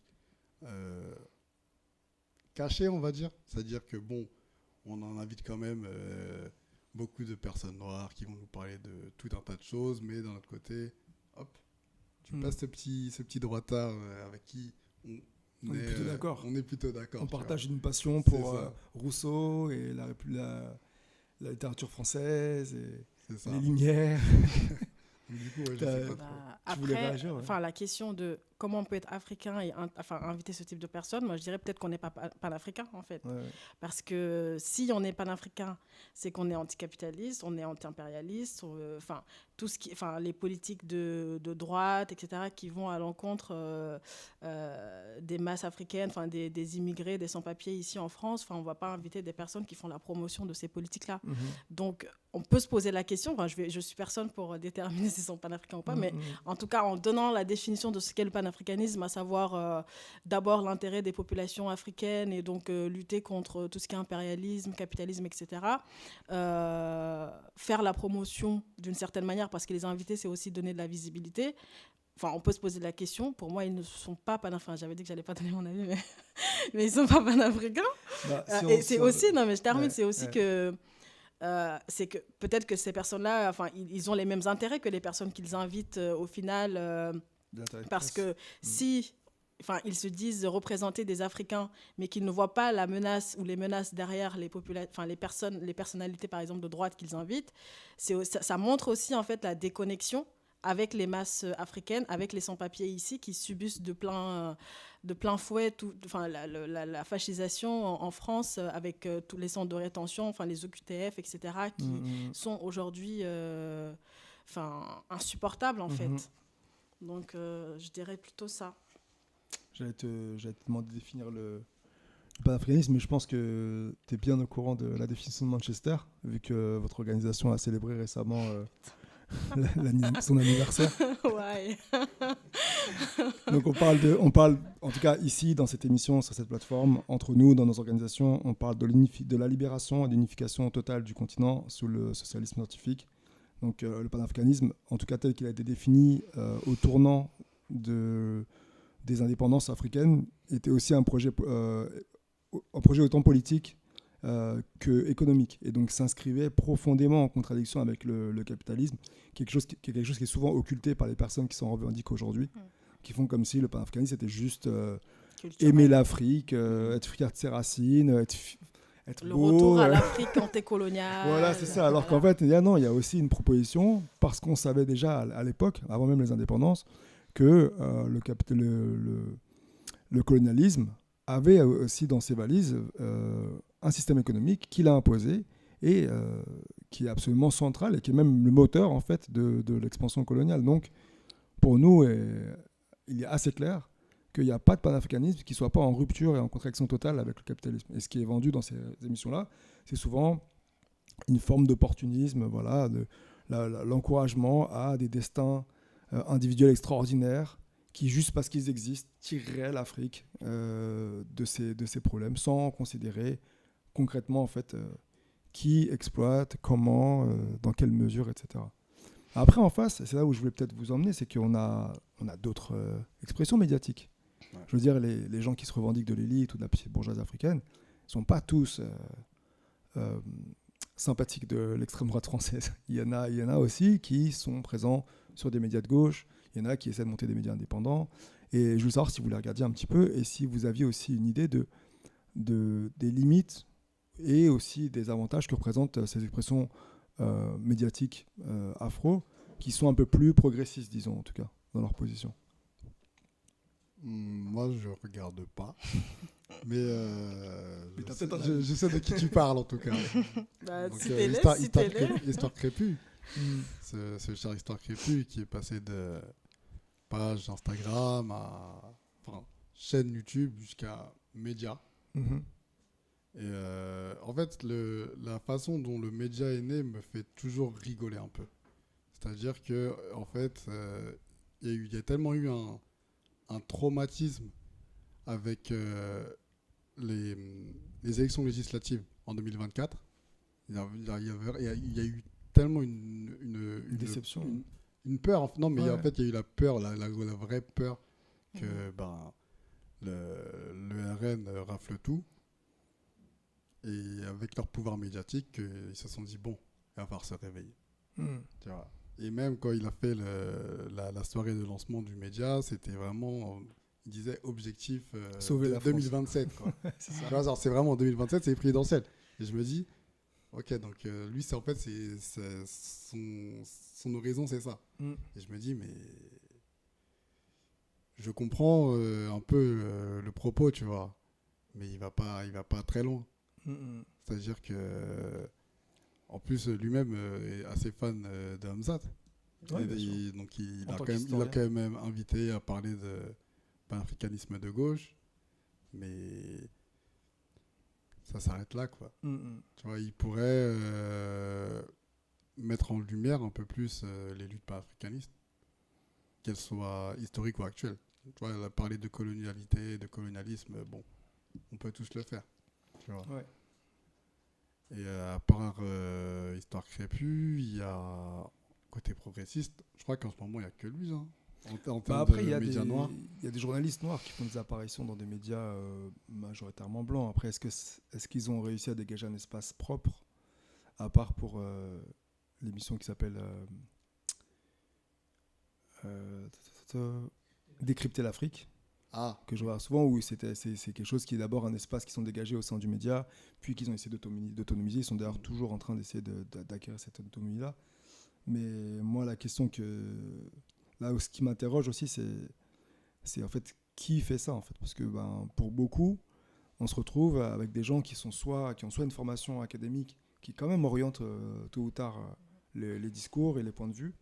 caché, on va dire. C'est-à-dire que, bon, on en invite quand même beaucoup de personnes noires qui vont nous parler de tout un tas de choses, mais d'un autre côté, hop, tu passes ce petit droitard avec qui on est plutôt d'accord. On est plutôt d'accord. On partage une passion pour Rousseau et la littérature française et les Lumières. Du coup, je sais pas trop. Après, la question de comment on peut être africain et inviter ce type de personnes, moi je dirais peut-être qu'on n'est pas panafricain en fait. Ouais. Parce que si on est panafricain, c'est qu'on est anticapitaliste, on est anti-impérialiste, tout ce qui, les politiques de droite, etc., qui vont à l'encontre des masses africaines, des immigrés, des sans-papiers ici en France. On ne va pas inviter des personnes qui font la promotion de ces politiques-là. Donc, on peut se poser la question, je suis personne pour déterminer s'ils sont panafricains ou pas, mais en tout cas, en donnant la définition de ce qu'est le panafricanisme, à savoir d'abord l'intérêt des populations africaines et donc lutter contre tout ce qui est impérialisme, capitalisme, etc. Faire la promotion d'une certaine manière, parce que les invités, c'est aussi donner de la visibilité. On peut se poser la question. Pour moi, ils ne sont pas panafricains. J'avais dit que je n'allais pas donner mon avis, mais ils ne sont pas panafricains. Et c'est aussi, non mais je termine, c'est aussi que... c'est que peut-être que ces personnes-là, ils ont les mêmes intérêts que les personnes qu'ils invitent au final, parce que si, ils se disent représenter des Africains, mais qu'ils ne voient pas la menace ou les menaces derrière les personnalités par exemple de droite qu'ils invitent, ça montre aussi en fait la déconnexion avec les masses africaines, avec les sans-papiers ici qui subissent de plein fouet la fascisation en France avec tous les centres de rétention, les OQTF, etc., qui sont aujourd'hui insupportables en fait. Donc je dirais plutôt ça. J'allais te demander de définir le panafricanisme, mais je pense que tu es bien au courant de la définition de Manchester, vu que votre organisation a célébré récemment... son anniversaire. Ouais. Donc on parle, en tout cas ici dans cette émission, sur cette plateforme, entre nous, dans nos organisations, on parle de la libération et de l'unification totale du continent sous le socialisme scientifique. Donc le panafricanisme, en tout cas tel qu'il a été défini au tournant des indépendances africaines, était aussi un projet autant politique que économique, et donc s'inscrivait profondément en contradiction avec le capitalisme, quelque chose qui est souvent occulté par les personnes qui s'en revendiquent aujourd'hui, qui font comme si le panafricanisme c'était juste aimer l'Afrique, être fier de ses racines, être le beau, retour à l'Afrique antécoloniale. Voilà, c'est ça. Alors qu'en fait, il y a aussi une proposition, parce qu'on savait déjà à l'époque, avant même les indépendances, que le colonialisme avait aussi dans ses valises un système économique qu'il a imposé et qui est absolument central et qui est même le moteur en fait de l'expansion coloniale. Donc pour nous, il est assez clair qu'il n'y a pas de panafricanisme qui ne soit pas en rupture et en contradiction totale avec le capitalisme. Et ce qui est vendu dans ces émissions-là, c'est souvent une forme d'opportunisme, voilà, l'encouragement à des destins individuels extraordinaires qui, juste parce qu'ils existent, tireraient l'Afrique de ces problèmes sans considérer concrètement en fait, qui exploite, comment, dans quelle mesure, etc. Après, en face, c'est là où je voulais peut-être vous emmener, c'est qu'on a d'autres expressions médiatiques Ouais. Je veux dire, les gens qui se revendiquent de l'élite ou de la petite bourgeoisie africaine ne sont pas tous sympathiques de l'extrême droite française. Il y en a aussi qui sont présents sur des médias de gauche, il y en a qui essaient de monter des médias indépendants. Et je veux savoir si vous les regardiez un petit peu et si vous aviez aussi une idée des limites et aussi des avantages que représentent ces expressions médiatiques afro, qui sont un peu plus progressistes, disons, en tout cas, dans leur position. Moi, je regarde pas. Mais Mais je sais de qui tu parles, en tout cas. Donc, Histoire Crépue. Ce cher Histoire Crépue qui est passé de page Instagram à chaîne YouTube jusqu'à média. Mm-hmm. Et en fait, la façon dont le média est né me fait toujours rigoler un peu. C'est-à-dire que, en fait, il y a tellement eu un traumatisme avec les élections législatives en 2024. Il y a eu tellement une déception. Une peur. Non, mais Ouais. en fait, il y a eu la peur, la vraie peur que le RN rafle tout. Et avec leur pouvoir médiatique, ils se sont dit, bon, il va falloir se réveiller. Tu vois. Et même quand il a fait la soirée de lancement du média, c'était vraiment, il disait objectif Sauver la 2027. Quoi. C'est ça. Tu vois, genre, c'est vraiment 2027, c'est présidentiel. Et je me dis, ok, donc lui, c'est en fait, son horizon, c'est ça. Et je me dis, mais je comprends un peu le propos, tu vois, mais il va pas très loin. C'est-à-dire que, en plus, lui-même est assez fan de Hamzat. Ouais, Donc, il En a tant quand même invité à parler de panafricanisme de gauche, mais ça s'arrête là, quoi. Tu vois, il pourrait mettre en lumière un peu plus les luttes panafricanistes, qu'elles soient historiques ou actuelles. Tu vois, elle a parlé de colonialité, de colonialisme, bon, on peut tous le faire. Tu vois. Ouais. Et à part Histoire Crépue, il y a côté progressiste, je crois qu'en ce moment, il n'y a que lui, hein, en termes Après, de médias noirs. Il y a des journalistes noirs qui font des apparitions dans des médias majoritairement blancs. Après, est-ce qu'ils ont réussi à dégager un espace propre, à part pour l'émission qui s'appelle Décrypter l'Afrique, que je vois souvent, où c'est quelque chose qui est d'abord un espace qui sont dégagés au sein du média, puis qu'ils ont essayé d'autonomiser. Ils sont d'ailleurs toujours en train d'essayer d'acquérir cette autonomie-là. Mais moi, la question ce qui m'interroge aussi, c'est en fait qui fait ça, en fait. Parce que pour beaucoup, on se retrouve avec des gens qui ont soit une formation académique qui quand même oriente tôt ou tard les discours et les points de vue,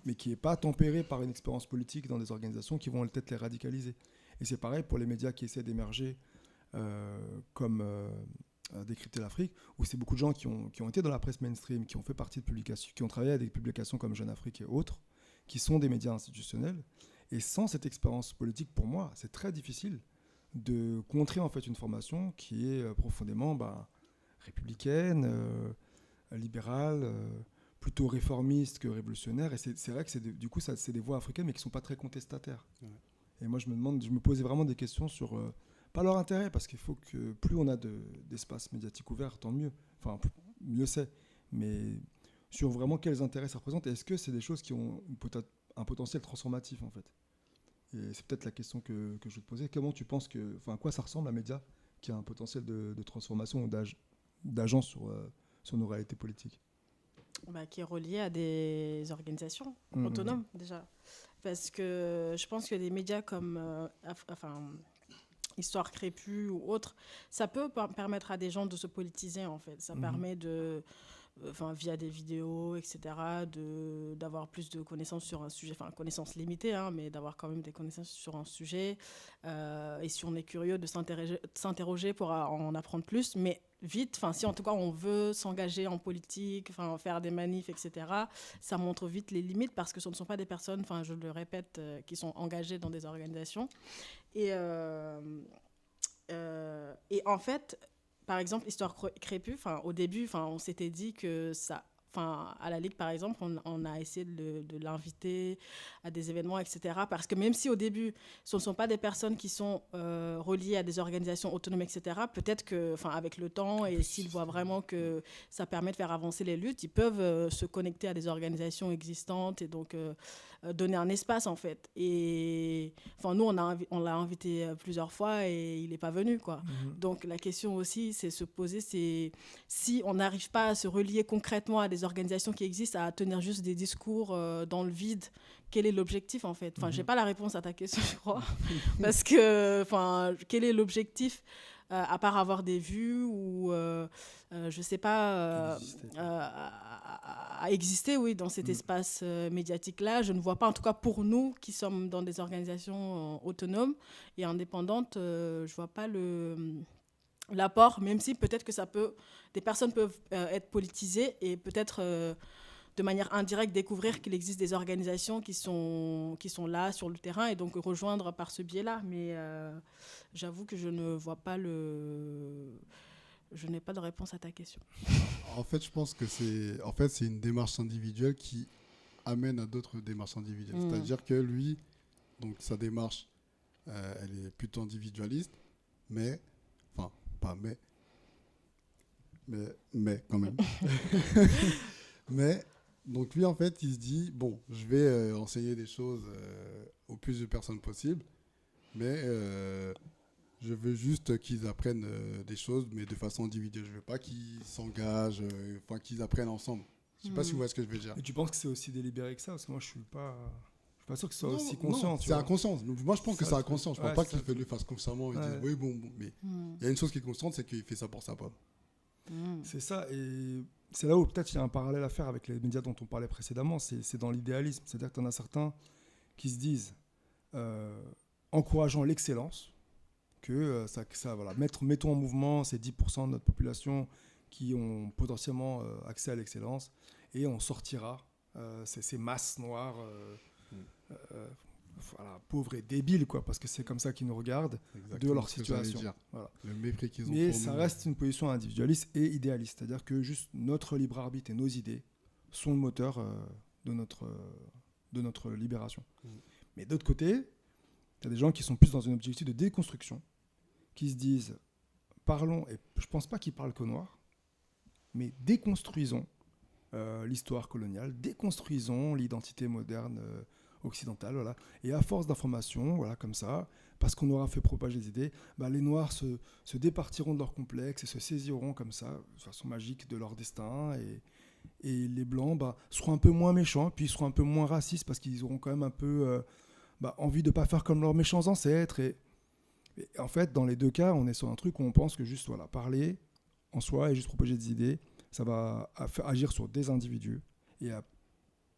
mais qui n'est pas tempérée par une expérience politique dans des organisations qui vont peut-être les radicaliser. Et c'est pareil pour les médias qui essaient d'émerger comme Décrypter l'Afrique, où c'est beaucoup de gens qui ont été dans la presse mainstream, qui ont fait partie de publications, qui ont travaillé à des publications comme Jeune Afrique et autres, qui sont des médias institutionnels. Et sans cette expérience politique, pour moi, c'est très difficile de contrer en fait une formation qui est profondément républicaine, libérale, plutôt réformiste que révolutionnaire. Et c'est vrai que du coup, c'est des voix africaines, mais qui ne sont pas très contestataires. Ouais. Et moi, je me posais vraiment des questions sur pas leur intérêt, parce qu'il faut que plus on a d'espace médiatique ouvert, tant mieux. Enfin, mieux c'est. Mais sur vraiment quels intérêts ça représente, et est-ce que c'est des choses qui ont un potentiel transformatif, en fait. Et c'est peut-être la question que je vais te poser. Comment tu penses à quoi ça ressemble un média qui a un potentiel de transformation ou d'agence sur nos réalités politiques? Qui est relié à des organisations autonomes, déjà. Parce que je pense que des médias comme Histoire Crépue ou autres, ça peut permettre à des gens de se politiser, en fait. Ça permet via des vidéos, etc., d'avoir plus de connaissances sur un sujet, connaissances limitées, hein, mais d'avoir quand même des connaissances sur un sujet. Et si on est curieux, de s'interroger pour en apprendre plus, mais vite, si en tout cas on veut s'engager en politique, faire des manifs, etc., ça montre vite les limites, parce que ce ne sont pas des personnes, je le répète, qui sont engagées dans des organisations. Et en fait, par exemple, Histoire Crépue, au début, on s'était dit que ça à la Ligue, par exemple, on a essayé de l'inviter à des événements, etc. Parce que même si au début, ce ne sont pas des personnes qui sont reliées à des organisations autonomes, etc., peut-être qu'avec le temps, et s'ils voient vraiment que ça permet de faire avancer les luttes, ils peuvent se connecter à des organisations existantes et donc donner un espace, en fait. Et nous, on l'a invité plusieurs fois et il n'est pas venu, quoi. Donc la question aussi, c'est se poser, c'est si on n'arrive pas à se relier concrètement à des organisations qui existent, à tenir juste des discours dans le vide, quel est l'objectif, en fait? J'ai pas la réponse à ta question, je crois. Parce que, quel est l'objectif à part avoir des vues ou, je sais pas, à exister, oui, dans cet espace médiatique-là. Je ne vois pas, en tout cas pour nous qui sommes dans des organisations autonomes et indépendantes, je vois pas l'apport, même si peut-être que des personnes peuvent être politisées et peut-être de manière indirecte découvrir qu'il existe des organisations qui sont là sur le terrain et donc rejoindre par ce biais-là. Mais j'avoue que je ne vois pas je n'ai pas de réponse à ta question. En fait, je pense que c'est une démarche individuelle qui amène à d'autres démarches individuelles. C'est-à-dire que lui, donc sa démarche, elle est plutôt individualiste, mais quand même. Mais donc lui, en fait, il se dit, bon, je vais enseigner des choses au plus de personnes possible, mais je veux juste qu'ils apprennent des choses, mais de façon individuelle. Je veux pas qu'ils s'engagent, qu'ils apprennent ensemble. Je sais pas si vous voyez ce que je veux dire. Et tu penses que c'est aussi délibéré que ça? Parce que moi, je suis pas sûr que ce soit aussi conscient. Non, c'est inconscient. Moi, je pense que c'est inconscient. Je ne pense pas qu'il le fasse consciemment et dise, oui, bon. Mais il y a une chose qui est constante, c'est qu'il fait ça pour sa pomme. C'est ça, et c'est là où peut-être il y a un parallèle à faire avec les médias dont on parlait précédemment, c'est dans l'idéalisme. C'est-à-dire que tu en as certains qui se disent, encourageant l'excellence, que voilà, mettons en mouvement ces 10% de notre population qui ont potentiellement accès à l'excellence, et on sortira ces masses noires, pauvres et débiles, quoi, parce que c'est comme ça qu'ils nous regardent. Exactement, de leur situation. Voilà. Le mépris qu'ils ont. Mais ça reste une position individualiste et idéaliste, c'est-à-dire que juste notre libre arbitre et nos idées sont le moteur de notre libération. Mais d'autre côté, il y a des gens qui sont plus dans un objectif de déconstruction, qui se disent, parlons, et je ne pense pas qu'ils parlent qu'au noir, mais déconstruisons l'histoire coloniale, déconstruisons l'identité moderne occidentale, voilà. Et à force d'informations, voilà, comme ça, parce qu'on aura fait propager des idées, les Noirs se départiront de leurs complexes et se saisiront comme ça, de façon magique, de leur destin, et les Blancs seront un peu moins méchants, puis ils seront un peu moins racistes, parce qu'ils auront quand même un peu envie de ne pas faire comme leurs méchants ancêtres. Et en fait, dans les deux cas, on est sur un truc où on pense que juste parler en soi et juste propager des idées, ça va agir sur des individus. Et à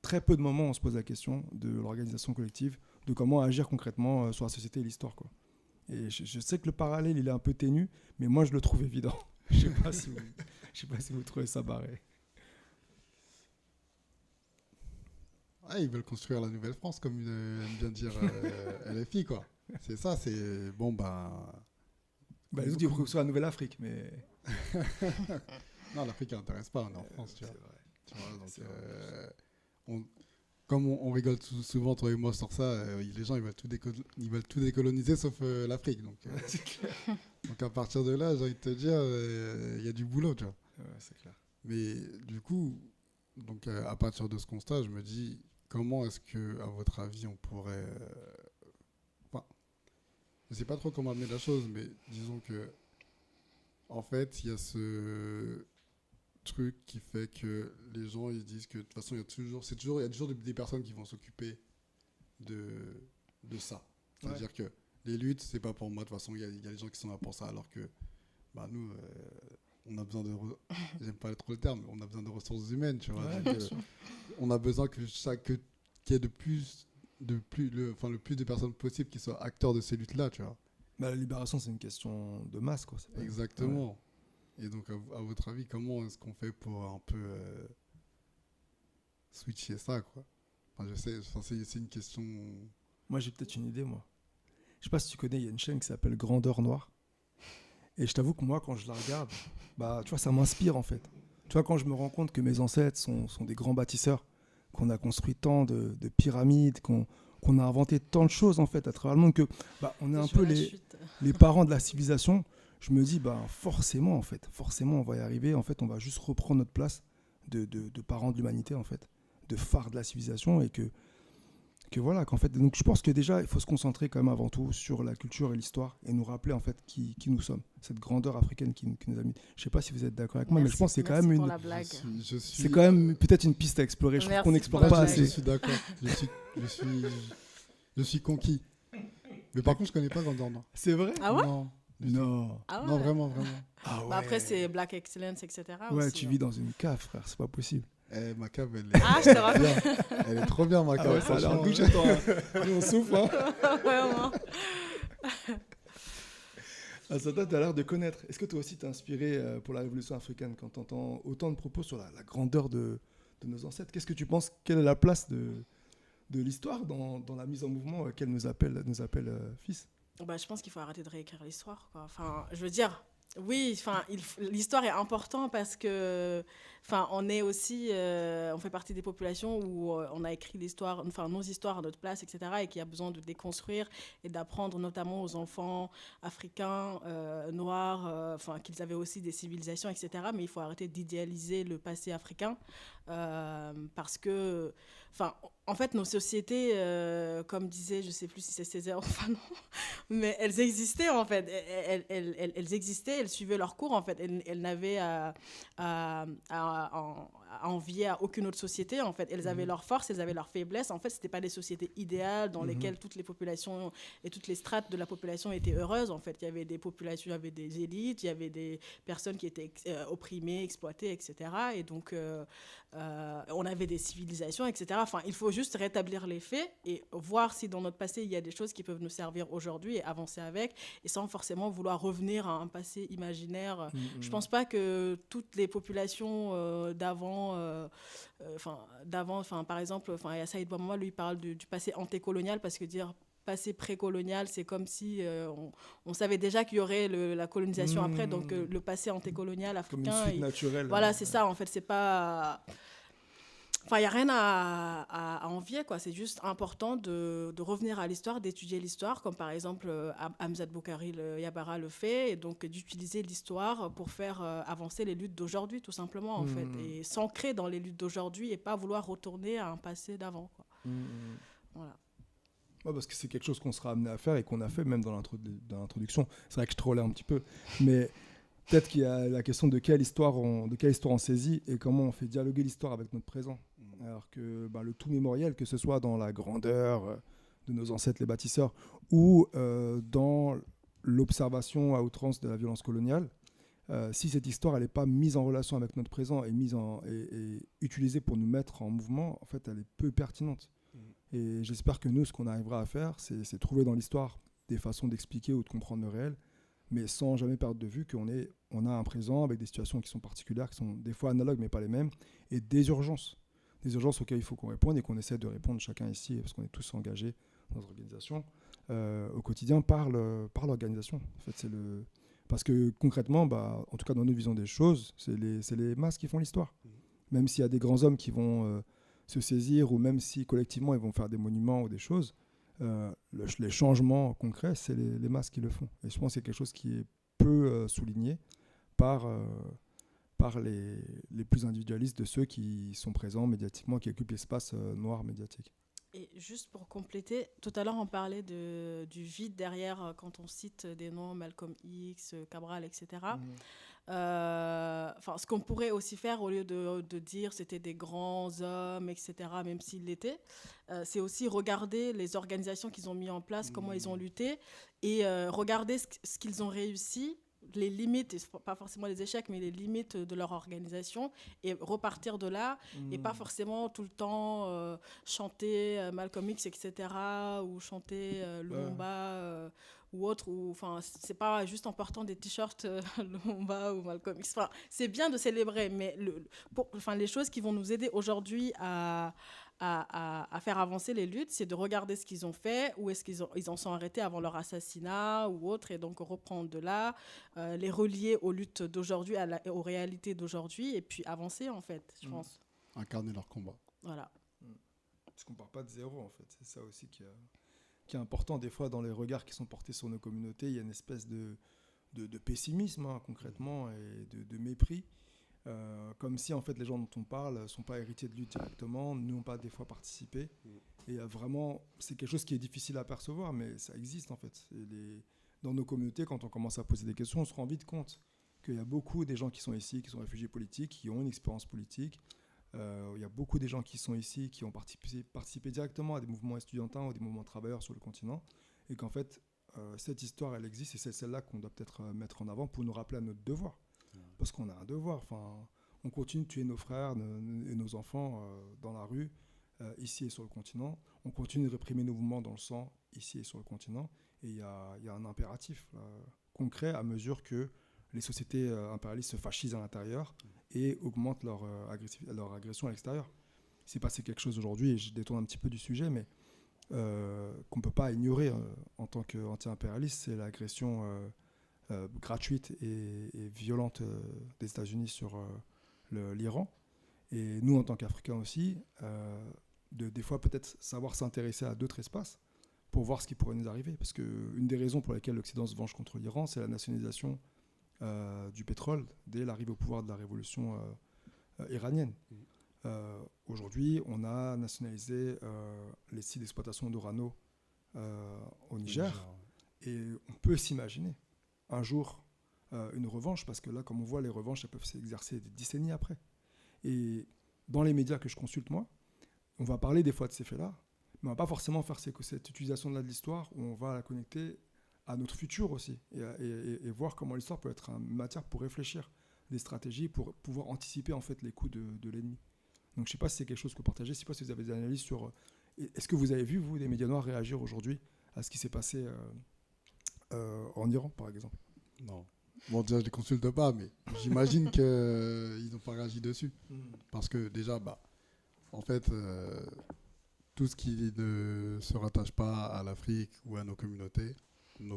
très peu de moments, on se pose la question de l'organisation collective, de comment agir concrètement sur la société et l'histoire, quoi. Et je sais que le parallèle, il est un peu ténu, mais moi, je le trouve évident. Je sais pas si vous trouvez ça barré. Ils veulent construire la nouvelle France, comme aime bien dire LFI, quoi. C'est ça, c'est... Bon, les autres, ils veulent construire la nouvelle Afrique, mais... Non, l'Afrique n'intéresse pas, on est en France, tu vois. C'est vrai, donc, comme on rigole souvent, toi et moi, sur ça, les gens, ils veulent tout décoloniser, sauf l'Afrique. Donc, donc, à partir de là, j'ai envie de te dire, il y a du boulot, tu vois. Ouais, c'est clair. Mais du coup, donc, à partir de ce constat, je me dis, comment est-ce que, à votre avis, on pourrait... je ne sais pas trop comment amener la chose, mais disons que, en fait, il y a ce truc qui fait que les gens, ils disent que de toute façon, il y a toujours des personnes qui vont s'occuper de ça. C'est-à-dire que les luttes, c'est pas pour moi. De toute façon, il y a des gens qui sont là pour ça, alors que nous, on a besoin de... J'aime pas trop le terme, mais on a besoin de ressources humaines, tu vois. Ouais, donc, on a besoin qu'il y ait le plus de personnes possibles qui soient acteurs de ces luttes-là, tu vois. La libération, c'est une question de masse, quoi. Exactement. Ouais. Et donc, à votre avis, comment est-ce qu'on fait pour un peu switcher ça, quoi? Je sais, c'est une question... Moi, j'ai peut-être une idée, moi. Je sais pas si tu connais, il y a une chaîne qui s'appelle Grandeur Noire. Et je t'avoue que moi, quand je la regarde, tu vois, ça m'inspire, en fait. Tu vois, quand je me rends compte que mes ancêtres sont des grands bâtisseurs, qu'on a construit tant de pyramides, qu'on a inventé tant de choses en fait à travers le monde, que on est un peu les parents de la civilisation, je me dis forcément on va y arriver, en fait on va juste reprendre notre place de parents de l'humanité en fait, de phare de la civilisation, et que voilà, qu'en fait, donc je pense que déjà il faut se concentrer quand même avant tout sur la culture et l'histoire et nous rappeler en fait qui nous sommes, cette grandeur africaine qui nous a mis. Je sais pas si vous êtes d'accord avec moi, mais je pense que c'est quand même c'est quand même peut-être une piste à explorer. Je trouve qu'on n'explore pas assez. Je suis d'accord. Je suis conquis. Mais par contre, je connais pas Grandeur. C'est vrai? Ah ouais? Non. Ah ouais. Non, vraiment. Ah ouais. Après, c'est Black Excellence, etc. Ouais, aussi, tu vis dans une cave, frère, c'est pas possible. Ma cave, elle est... Ah, je te rappelle. Elle est trop bien, ma cave. Ouais, ça a l'air douche, nous on souffle. Vraiment. Ça t'as l'air de connaître. Est-ce que toi aussi t'es inspiré pour la révolution africaine quand t'entends autant de propos sur la grandeur de nos ancêtres? Qu'est-ce que tu penses? Quelle est la place de l'histoire dans la mise en mouvement qu'elle nous appelle fils? Je pense qu'il faut arrêter de réécrire l'histoire, quoi. Enfin, je veux dire, oui, l'histoire est importante parce que on est aussi, on fait partie des populations où on a écrit l'histoire, nos histoires à notre place, etc. et qu'il y a besoin de déconstruire et d'apprendre notamment aux enfants africains, noirs, qu'ils avaient aussi des civilisations, etc. Mais il faut arrêter d'idéaliser le passé africain parce que, en fait, nos sociétés, comme disait, je ne sais plus si c'est Césaire, non, mais elles existaient en fait. Elles existaient, elles suivaient leur cours en fait. Elles n'avaient à envier à aucune autre société en fait. Elles avaient leurs forces, elles avaient leurs faiblesses. En fait, c'était pas des sociétés idéales dans lesquelles toutes les populations et toutes les strates de la population étaient heureuses en fait. Il y avait des populations, il y avait des élites, il y avait des personnes qui étaient opprimées, exploitées, etc. Et donc on avait des civilisations, etc. Il faut juste rétablir les faits et voir si dans notre passé il y a des choses qui peuvent nous servir aujourd'hui et avancer avec, et sans forcément vouloir revenir à un passé imaginaire. Je pense pas que toutes les populations d'avant, par exemple, il y a Saïd Bouamama, lui il parle du passé antécolonial, parce que dire passé précolonial, c'est comme si on savait déjà qu'il y aurait la colonisation après, donc le passé antécolonial africain. Comme une suite naturelle. Voilà, c'est ça, en fait, c'est pas... il n'y a rien à envier, quoi. C'est juste important de revenir à l'histoire, d'étudier l'histoire, comme par exemple Hamzat Boukari Yabara le fait, et donc d'utiliser l'histoire pour faire avancer les luttes d'aujourd'hui, tout simplement, en fait, et s'ancrer dans les luttes d'aujourd'hui et pas vouloir retourner à un passé d'avant, quoi. Voilà. Ouais, parce que c'est quelque chose qu'on sera amené à faire et qu'on a fait même dans l'introduction. C'est vrai que je trollais un petit peu, mais peut-être qu'il y a la question de quelle histoire on saisit et comment on fait dialoguer l'histoire avec notre présent. Alors que le tout mémoriel, que ce soit dans la grandeur de nos ancêtres les bâtisseurs ou dans l'observation à outrance de la violence coloniale, si cette histoire elle n'est pas mise en relation avec notre présent et et utilisée pour nous mettre en mouvement, en fait, elle est peu pertinente. Et j'espère que nous, ce qu'on arrivera à faire, c'est trouver dans l'histoire des façons d'expliquer ou de comprendre le réel, mais sans jamais perdre de vue qu'on a un présent avec des situations qui sont particulières, qui sont des fois analogues mais pas les mêmes, et des urgences auxquelles il faut qu'on réponde et qu'on essaie de répondre chacun ici, parce qu'on est tous engagés dans notre organisation au quotidien par l'organisation. En fait, parce que concrètement, en tout cas dans notre vision des choses, c'est les masses qui font l'histoire. Même s'il y a des grands hommes qui vont se saisir, ou même si collectivement ils vont faire des monuments ou des choses, les changements concrets, c'est les masses qui le font. Et je pense que c'est quelque chose qui est peu souligné par les plus individualistes de ceux qui sont présents médiatiquement, qui occupent l'espace noir médiatique. Et juste pour compléter, tout à l'heure on parlait du vide derrière quand on cite des noms, Malcolm X, Cabral, etc. Ce qu'on pourrait aussi faire, au lieu de dire c'était des grands hommes, etc., même s'ils l'étaient, c'est aussi regarder les organisations qu'ils ont mis en place, comment ils ont lutté, et regarder ce qu'ils ont réussi, les limites, pas forcément les échecs, mais les limites de leur organisation, et repartir de là, et pas forcément tout le temps chanter Malcolm X, etc., ou chanter Lumumba ou autre, c'est pas juste en portant des t-shirts Lumumba ou Malcolm X. C'est bien de célébrer, mais les choses qui vont nous aider aujourd'hui à à faire avancer les luttes, c'est de regarder ce qu'ils ont fait, où est-ce ils en sont arrêtés avant leur assassinat ou autre, et donc reprendre de là, les relier aux luttes d'aujourd'hui, aux réalités d'aujourd'hui, et puis avancer, en fait, je pense. Incarner leur combat. Voilà. Parce qu'on part pas de zéro, en fait. C'est ça aussi qui est important. Des fois, dans les regards qui sont portés sur nos communautés, il y a une espèce de pessimisme, hein, concrètement, et de mépris. Comme si en fait les gens dont on parle ne sont pas héritiers de lutte directement, n'ont pas des fois participé. Et vraiment, c'est quelque chose qui est difficile à percevoir, mais ça existe en fait. Dans nos communautés, quand on commence à poser des questions, on se rend vite compte qu'il y a beaucoup des gens qui sont ici, qui sont réfugiés politiques, qui ont une expérience politique. Il y a beaucoup des gens qui sont ici, qui ont participé directement à des mouvements estudiantins ou des mouvements travailleurs sur le continent. Et qu'en fait, cette histoire, elle existe et c'est celle-là qu'on doit peut-être mettre en avant pour nous rappeler à notre devoir. Parce qu'on a un devoir. On continue de tuer nos frères et nos enfants dans la rue, ici et sur le continent. On continue de réprimer nos mouvements dans le sang, ici et sur le continent. Et il y a un impératif concret à mesure que les sociétés impérialistes se fascisent à l'intérieur et augmentent leur agression à l'extérieur. Il s'est passé quelque chose aujourd'hui, et je détourne un petit peu du sujet, mais qu'on ne peut pas ignorer en tant qu'anti-impérialiste, c'est l'agression gratuite et violente des États-Unis sur l'Iran. Et nous, en tant qu'Africains aussi, des fois peut-être savoir s'intéresser à d'autres espaces pour voir ce qui pourrait nous arriver. Parce qu'une des raisons pour lesquelles l'Occident se venge contre l'Iran, c'est la nationalisation du pétrole dès l'arrivée au pouvoir de la révolution iranienne. Aujourd'hui, on a nationalisé les sites d'exploitation d'urano au Niger. Et on peut s'imaginer un jour une revanche, parce que là, comme on voit, les revanches, elles peuvent s'exercer des décennies après. Et dans les médias que je consulte, moi, on va parler des fois de ces faits-là, mais on ne va pas forcément faire cette utilisation-là de l'histoire où on va la connecter à notre futur aussi, et voir comment l'histoire peut être une matière pour réfléchir des stratégies, pour pouvoir anticiper en fait les coups de l'ennemi. Donc je ne sais pas si c'est quelque chose que vous partagez, je ne sais pas si vous avez des analyses sur... Est-ce que vous avez vu, vous, des médias noirs réagir aujourd'hui à ce qui s'est passé en Iran, par exemple? Non. Bon, déjà, je ne les consulte pas, mais j'imagine qu'ils n'ont pas réagi dessus. Parce que déjà, en fait, tout ce qui ne se rattache pas à l'Afrique ou à nos communautés ne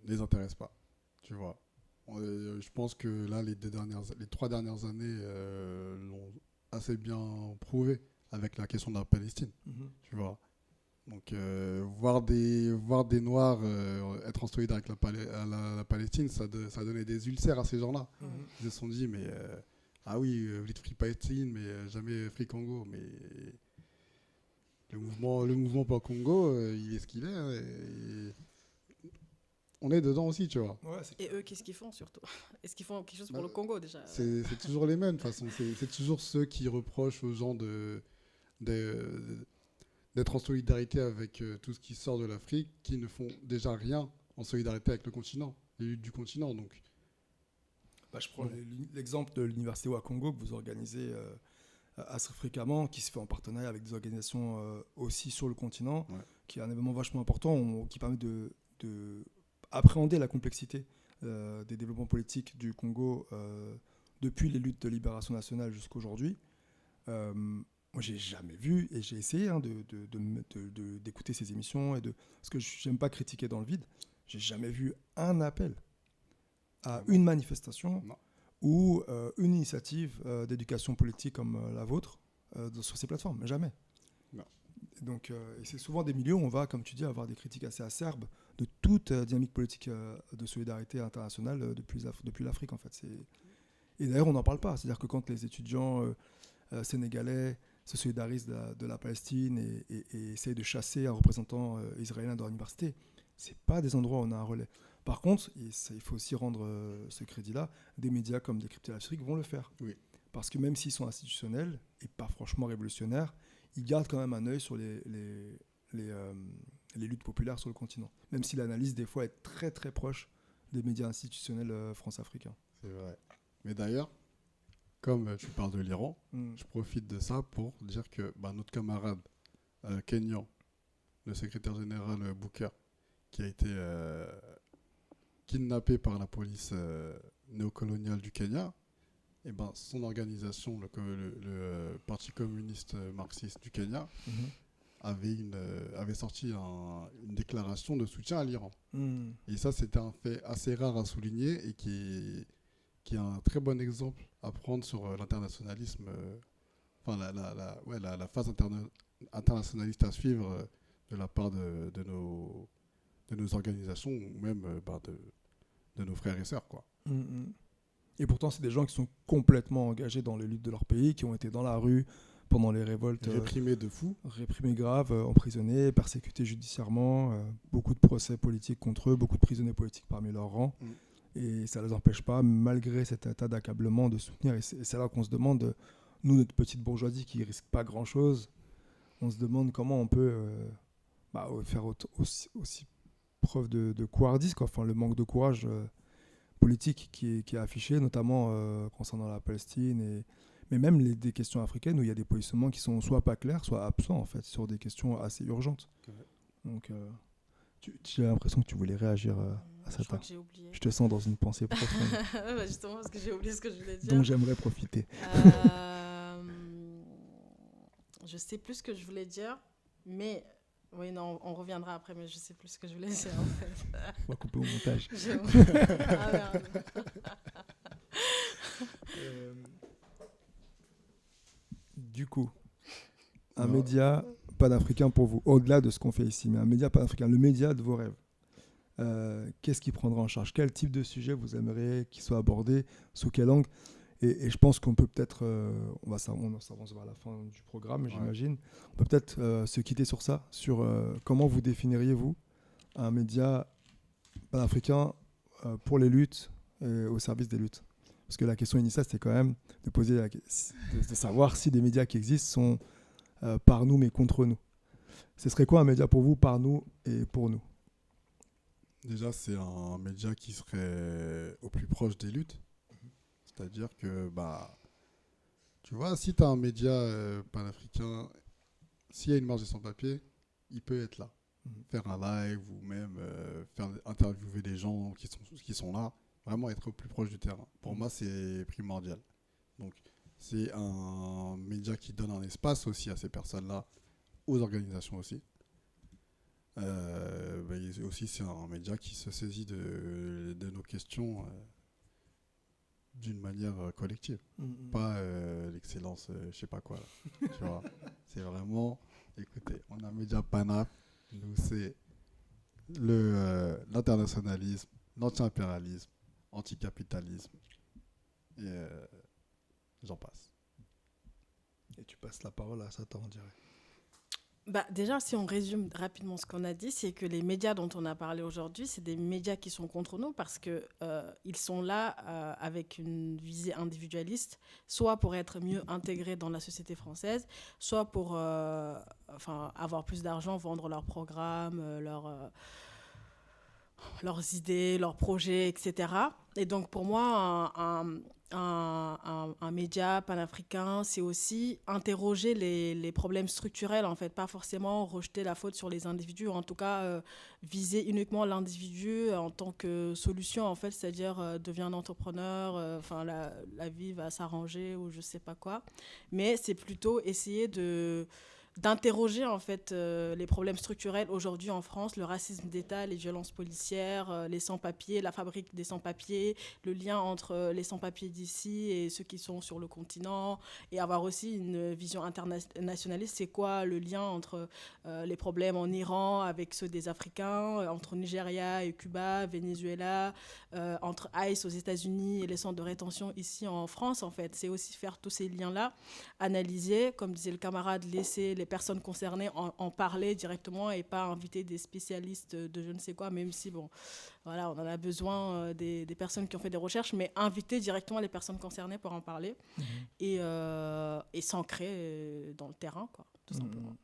les intéresse pas. Tu vois. Je pense que là, les 3 dernières années l'ont assez bien prouvé avec la question de la Palestine. Tu vois. Donc, voir des Noirs être en solidarité avec la Palestine, ça donnait des ulcères à ces gens-là. Ils se sont dit, mais ah oui, vous dites Free Palestine, mais jamais Free Congo. Mais le mouvement pour le Congo, il est ce qu'il est. Hein, et on est dedans aussi, tu vois. Ouais, et eux, qu'est-ce qu'ils font surtout? Est-ce qu'ils font quelque chose pour le Congo déjà? C'est toujours les mêmes, de toute façon. C'est toujours ceux qui reprochent aux gens d'être en solidarité avec tout ce qui sort de l'Afrique, qui ne font déjà rien en solidarité avec le continent, les luttes du continent. Donc. Je prends l'exemple de l'Université Ouakongo que vous organisez assez fréquemment, qui se fait en partenariat avec des organisations aussi sur le continent, qui est un événement vachement important, qui permet de appréhender la complexité des développements politiques du Congo depuis les luttes de libération nationale jusqu'à aujourd'hui. Moi, j'ai jamais vu, et j'ai essayé d'écouter ces émissions, parce que j'aime pas critiquer dans le vide, j'ai jamais vu un appel à une manifestation ou une initiative d'éducation politique comme la vôtre sur ces plateformes, mais jamais. Donc, et c'est souvent des milieux où on va, comme tu dis, avoir des critiques assez acerbes de toute dynamique politique de solidarité internationale depuis l'Afrique, en fait. Et d'ailleurs, on n'en parle pas. C'est-à-dire que quand les étudiants sénégalais se solidarisent de la Palestine et essayent de chasser un représentant israélien dans l'université, c'est pas des endroits où on a un relais. Par contre, il faut aussi rendre ce crédit-là, des médias comme Décrypter l'Afrique vont le faire. Oui. Parce que même s'ils sont institutionnels et pas franchement révolutionnaires, ils gardent quand même un œil sur les luttes populaires sur le continent. Même si l'analyse, des fois, est très très proche des médias institutionnels france-africains. C'est vrai. Mais d'ailleurs, comme tu parles de l'Iran, je profite de ça pour dire que notre camarade kenyan, le secrétaire général Bouker, qui a été kidnappé par la police néocoloniale du Kenya, Et ben, son organisation, le Parti communiste marxiste du Kenya, avait sorti une déclaration de soutien à l'Iran. Et ça, c'était un fait assez rare à souligner et qui est un très bon exemple à prendre sur l'internationalisme, la phase internationaliste à suivre de la part de nos organisations ou même de nos frères et sœurs, quoi. Et pourtant, c'est des gens qui sont complètement engagés dans les luttes de leur pays, qui ont été dans la rue pendant les révoltes. Réprimés de fou. Réprimés grave, emprisonnés, persécutés judiciairement, beaucoup de procès politiques contre eux, beaucoup de prisonniers politiques parmi leurs rangs. Et ça ne les empêche pas, malgré cet état d'accablement, de soutenir. Et c'est là qu'on se demande, nous, notre petite bourgeoisie qui ne risque pas grand-chose, on se demande comment on peut faire aussi preuve de couardise, quoi. Enfin, le manque de courage politique qui est affiché, notamment concernant la Palestine, mais même des questions africaines où il y a des positionnements qui sont soit pas clairs, soit absents, en fait, sur des questions assez urgentes. Donc, j'ai l'impression que tu voulais réagir à ça. Je crois que j'ai oublié. Je te sens dans une pensée profonde. Justement, parce que j'ai oublié ce que je voulais dire. Donc, j'aimerais profiter. Je sais plus ce que je voulais dire, mais... Oui, non, on reviendra après, mais je sais plus ce que je voulais dire, en fait. On va couper au montage. Ah, merde. Du coup, un média panafricain pour vous, au-delà de ce qu'on fait ici, mais un média panafricain, le média de vos rêves, qu'est-ce qui prendra en charge? Quel type de sujet vous aimeriez qu'il soit abordé? Sous quel angle? Et je pense qu'on peut peut-être, on s'avance vers la fin du programme, j'imagine. On peut peut-être se quitter sur ça, sur comment vous définiriez-vous un média panafricain pour les luttes et au service des luttes. Parce que la question initiale, c'était quand même de savoir si des médias qui existent sont par nous mais contre nous. Ce serait quoi un média pour vous, par nous et pour nous? Déjà, c'est un média qui serait au plus proche des luttes. C'est-à-dire que, tu vois, si tu as un média panafricain, s'il y a une marche des sans-papiers, il peut être là. Faire un live ou même faire interviewer des gens qui sont là, vraiment être au plus proche du terrain. Pour moi, c'est primordial. Donc, c'est un média qui donne un espace aussi à ces personnes-là, aux organisations aussi. Aussi, c'est un média qui se saisit de nos questions d'une manière collective. Pas l'excellence, je sais pas quoi. Là. Tu vois, c'est vraiment, écoutez, on a un média panaf, nous c'est l'internationalisme, l'anti-impérialisme, anticapitalisme, et j'en passe. Et tu passes la parole à Satan, on dirait. Déjà, si on résume rapidement ce qu'on a dit, c'est que les médias dont on a parlé aujourd'hui, c'est des médias qui sont contre nous parce qu'ils sont là avec une visée individualiste, soit pour être mieux intégrés dans la société française, soit pour avoir plus d'argent, vendre leurs programmes, leurs idées, leurs projets, etc. Et donc, pour moi, un média panafricain, c'est aussi interroger les problèmes structurels, en fait, pas forcément rejeter la faute sur les individus, ou en tout cas viser uniquement l'individu en tant que solution, en fait, c'est-à-dire deviens un entrepreneur, la vie va s'arranger ou je sais pas quoi. Mais c'est plutôt essayer d'interroger en fait les problèmes structurels aujourd'hui en France, le racisme d'État, les violences policières, les sans-papiers, la fabrique des sans-papiers, le lien entre les sans-papiers d'ici et ceux qui sont sur le continent, et avoir aussi une vision internationaliste. C'est quoi le lien entre les problèmes en Iran avec ceux des Africains, entre Nigeria et Cuba, Venezuela, entre ICE aux États-Unis et les centres de rétention ici en France, en fait. C'est aussi faire tous ces liens-là, analyser, comme disait le camarade, laisser les personnes concernées en parler directement et pas inviter des spécialistes de je ne sais quoi, même si, bon, voilà, on en a besoin des personnes qui ont fait des recherches, mais inviter directement les personnes concernées pour en parler et s'ancrer dans le terrain, quoi, tout simplement.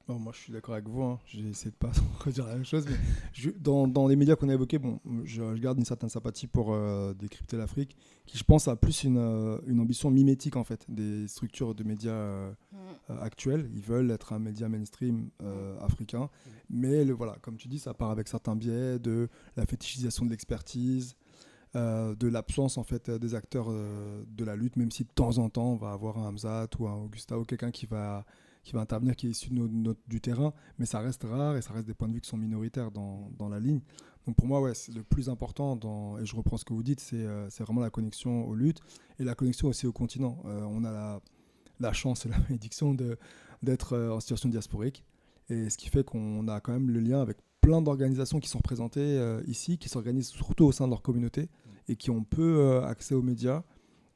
Bon, moi, je suis d'accord avec vous. Hein. J'ai essayé de ne pas redire la même chose. Mais dans les médias qu'on a évoqués, je garde une certaine sympathie pour décrypter l'Afrique, qui, je pense, a plus une ambition mimétique, en fait, des structures de médias actuelles. Ils veulent être un média mainstream africain. Mais voilà, comme tu dis, ça part avec certains biais de la fétichisation de l'expertise, de l'absence en fait des acteurs de la lutte, même si de temps en temps on va avoir un Hamzat ou un Augusta ou quelqu'un qui va intervenir, qui est issu du terrain, mais ça reste rare et ça reste des points de vue qui sont minoritaires dans la ligne. Donc pour moi, ouais, c'est le plus important, et je reprends ce que vous dites, c'est vraiment la connexion aux luttes et la connexion aussi au continent. On a la chance et la bénédiction d'être en situation diasporique, et ce qui fait qu'on a quand même le lien avec plein d'organisations qui sont représentées ici, qui s'organisent surtout au sein de leur communauté et qui ont peu accès aux médias,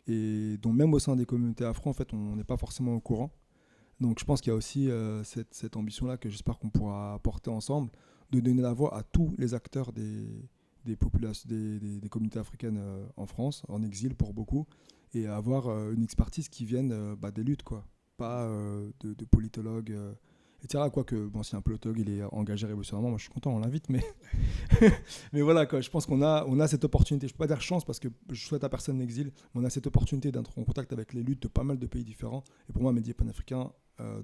et dont même au sein des communautés afro, en fait, on n'est pas forcément au courant. Donc je pense qu'il y a aussi cette ambition-là que j'espère qu'on pourra porter ensemble, de donner la voix à tous les acteurs des populations, des communautés africaines en France, en exil pour beaucoup, et avoir une expertise qui vienne des luttes, quoi. Pas de politologues, etc. Quoique, bon, si un politologue il est engagé révolutionnairement, moi je suis content, on l'invite, mais, mais voilà, quoi, je pense qu'on a cette opportunité. Je ne peux pas dire chance parce que je souhaite à personne l'exil, mais on a cette opportunité d'être en contact avec les luttes de pas mal de pays différents. Et pour moi, un média panafricain,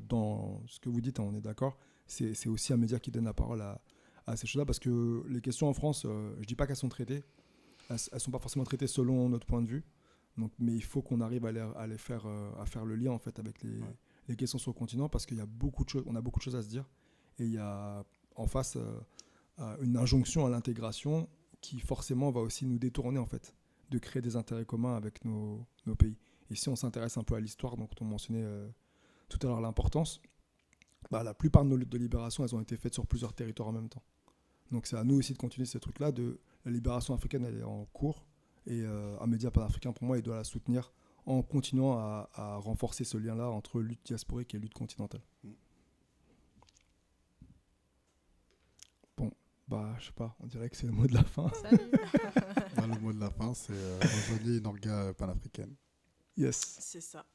dans ce que vous dites, on est d'accord, c'est aussi un média qui donne la parole à ces choses-là, parce que les questions en France, je ne dis pas qu'elles sont traitées, elles ne sont pas forcément traitées selon notre point de vue, donc, mais il faut qu'on arrive à faire le lien en fait, avec les questions sur le continent, parce qu'il y a beaucoup de choses, on a beaucoup de choses à se dire, et il y a en face une injonction à l'intégration qui forcément va aussi nous détourner en fait, de créer des intérêts communs avec nos pays. Et si on s'intéresse un peu à l'histoire, donc on mentionnait tout à l'heure l'importance, la plupart de nos luttes de libération, elles ont été faites sur plusieurs territoires en même temps. Donc c'est à nous aussi de continuer ces trucs-là. La libération africaine, elle est en cours, et un média panafricain, pour moi, il doit la soutenir en continuant à renforcer ce lien-là entre lutte diasporique et lutte continentale. Bon, je sais pas, on dirait que c'est le mot de la fin. Salut. Le mot de la fin, c'est rejoindre une orga panafricaine. Yes. C'est ça.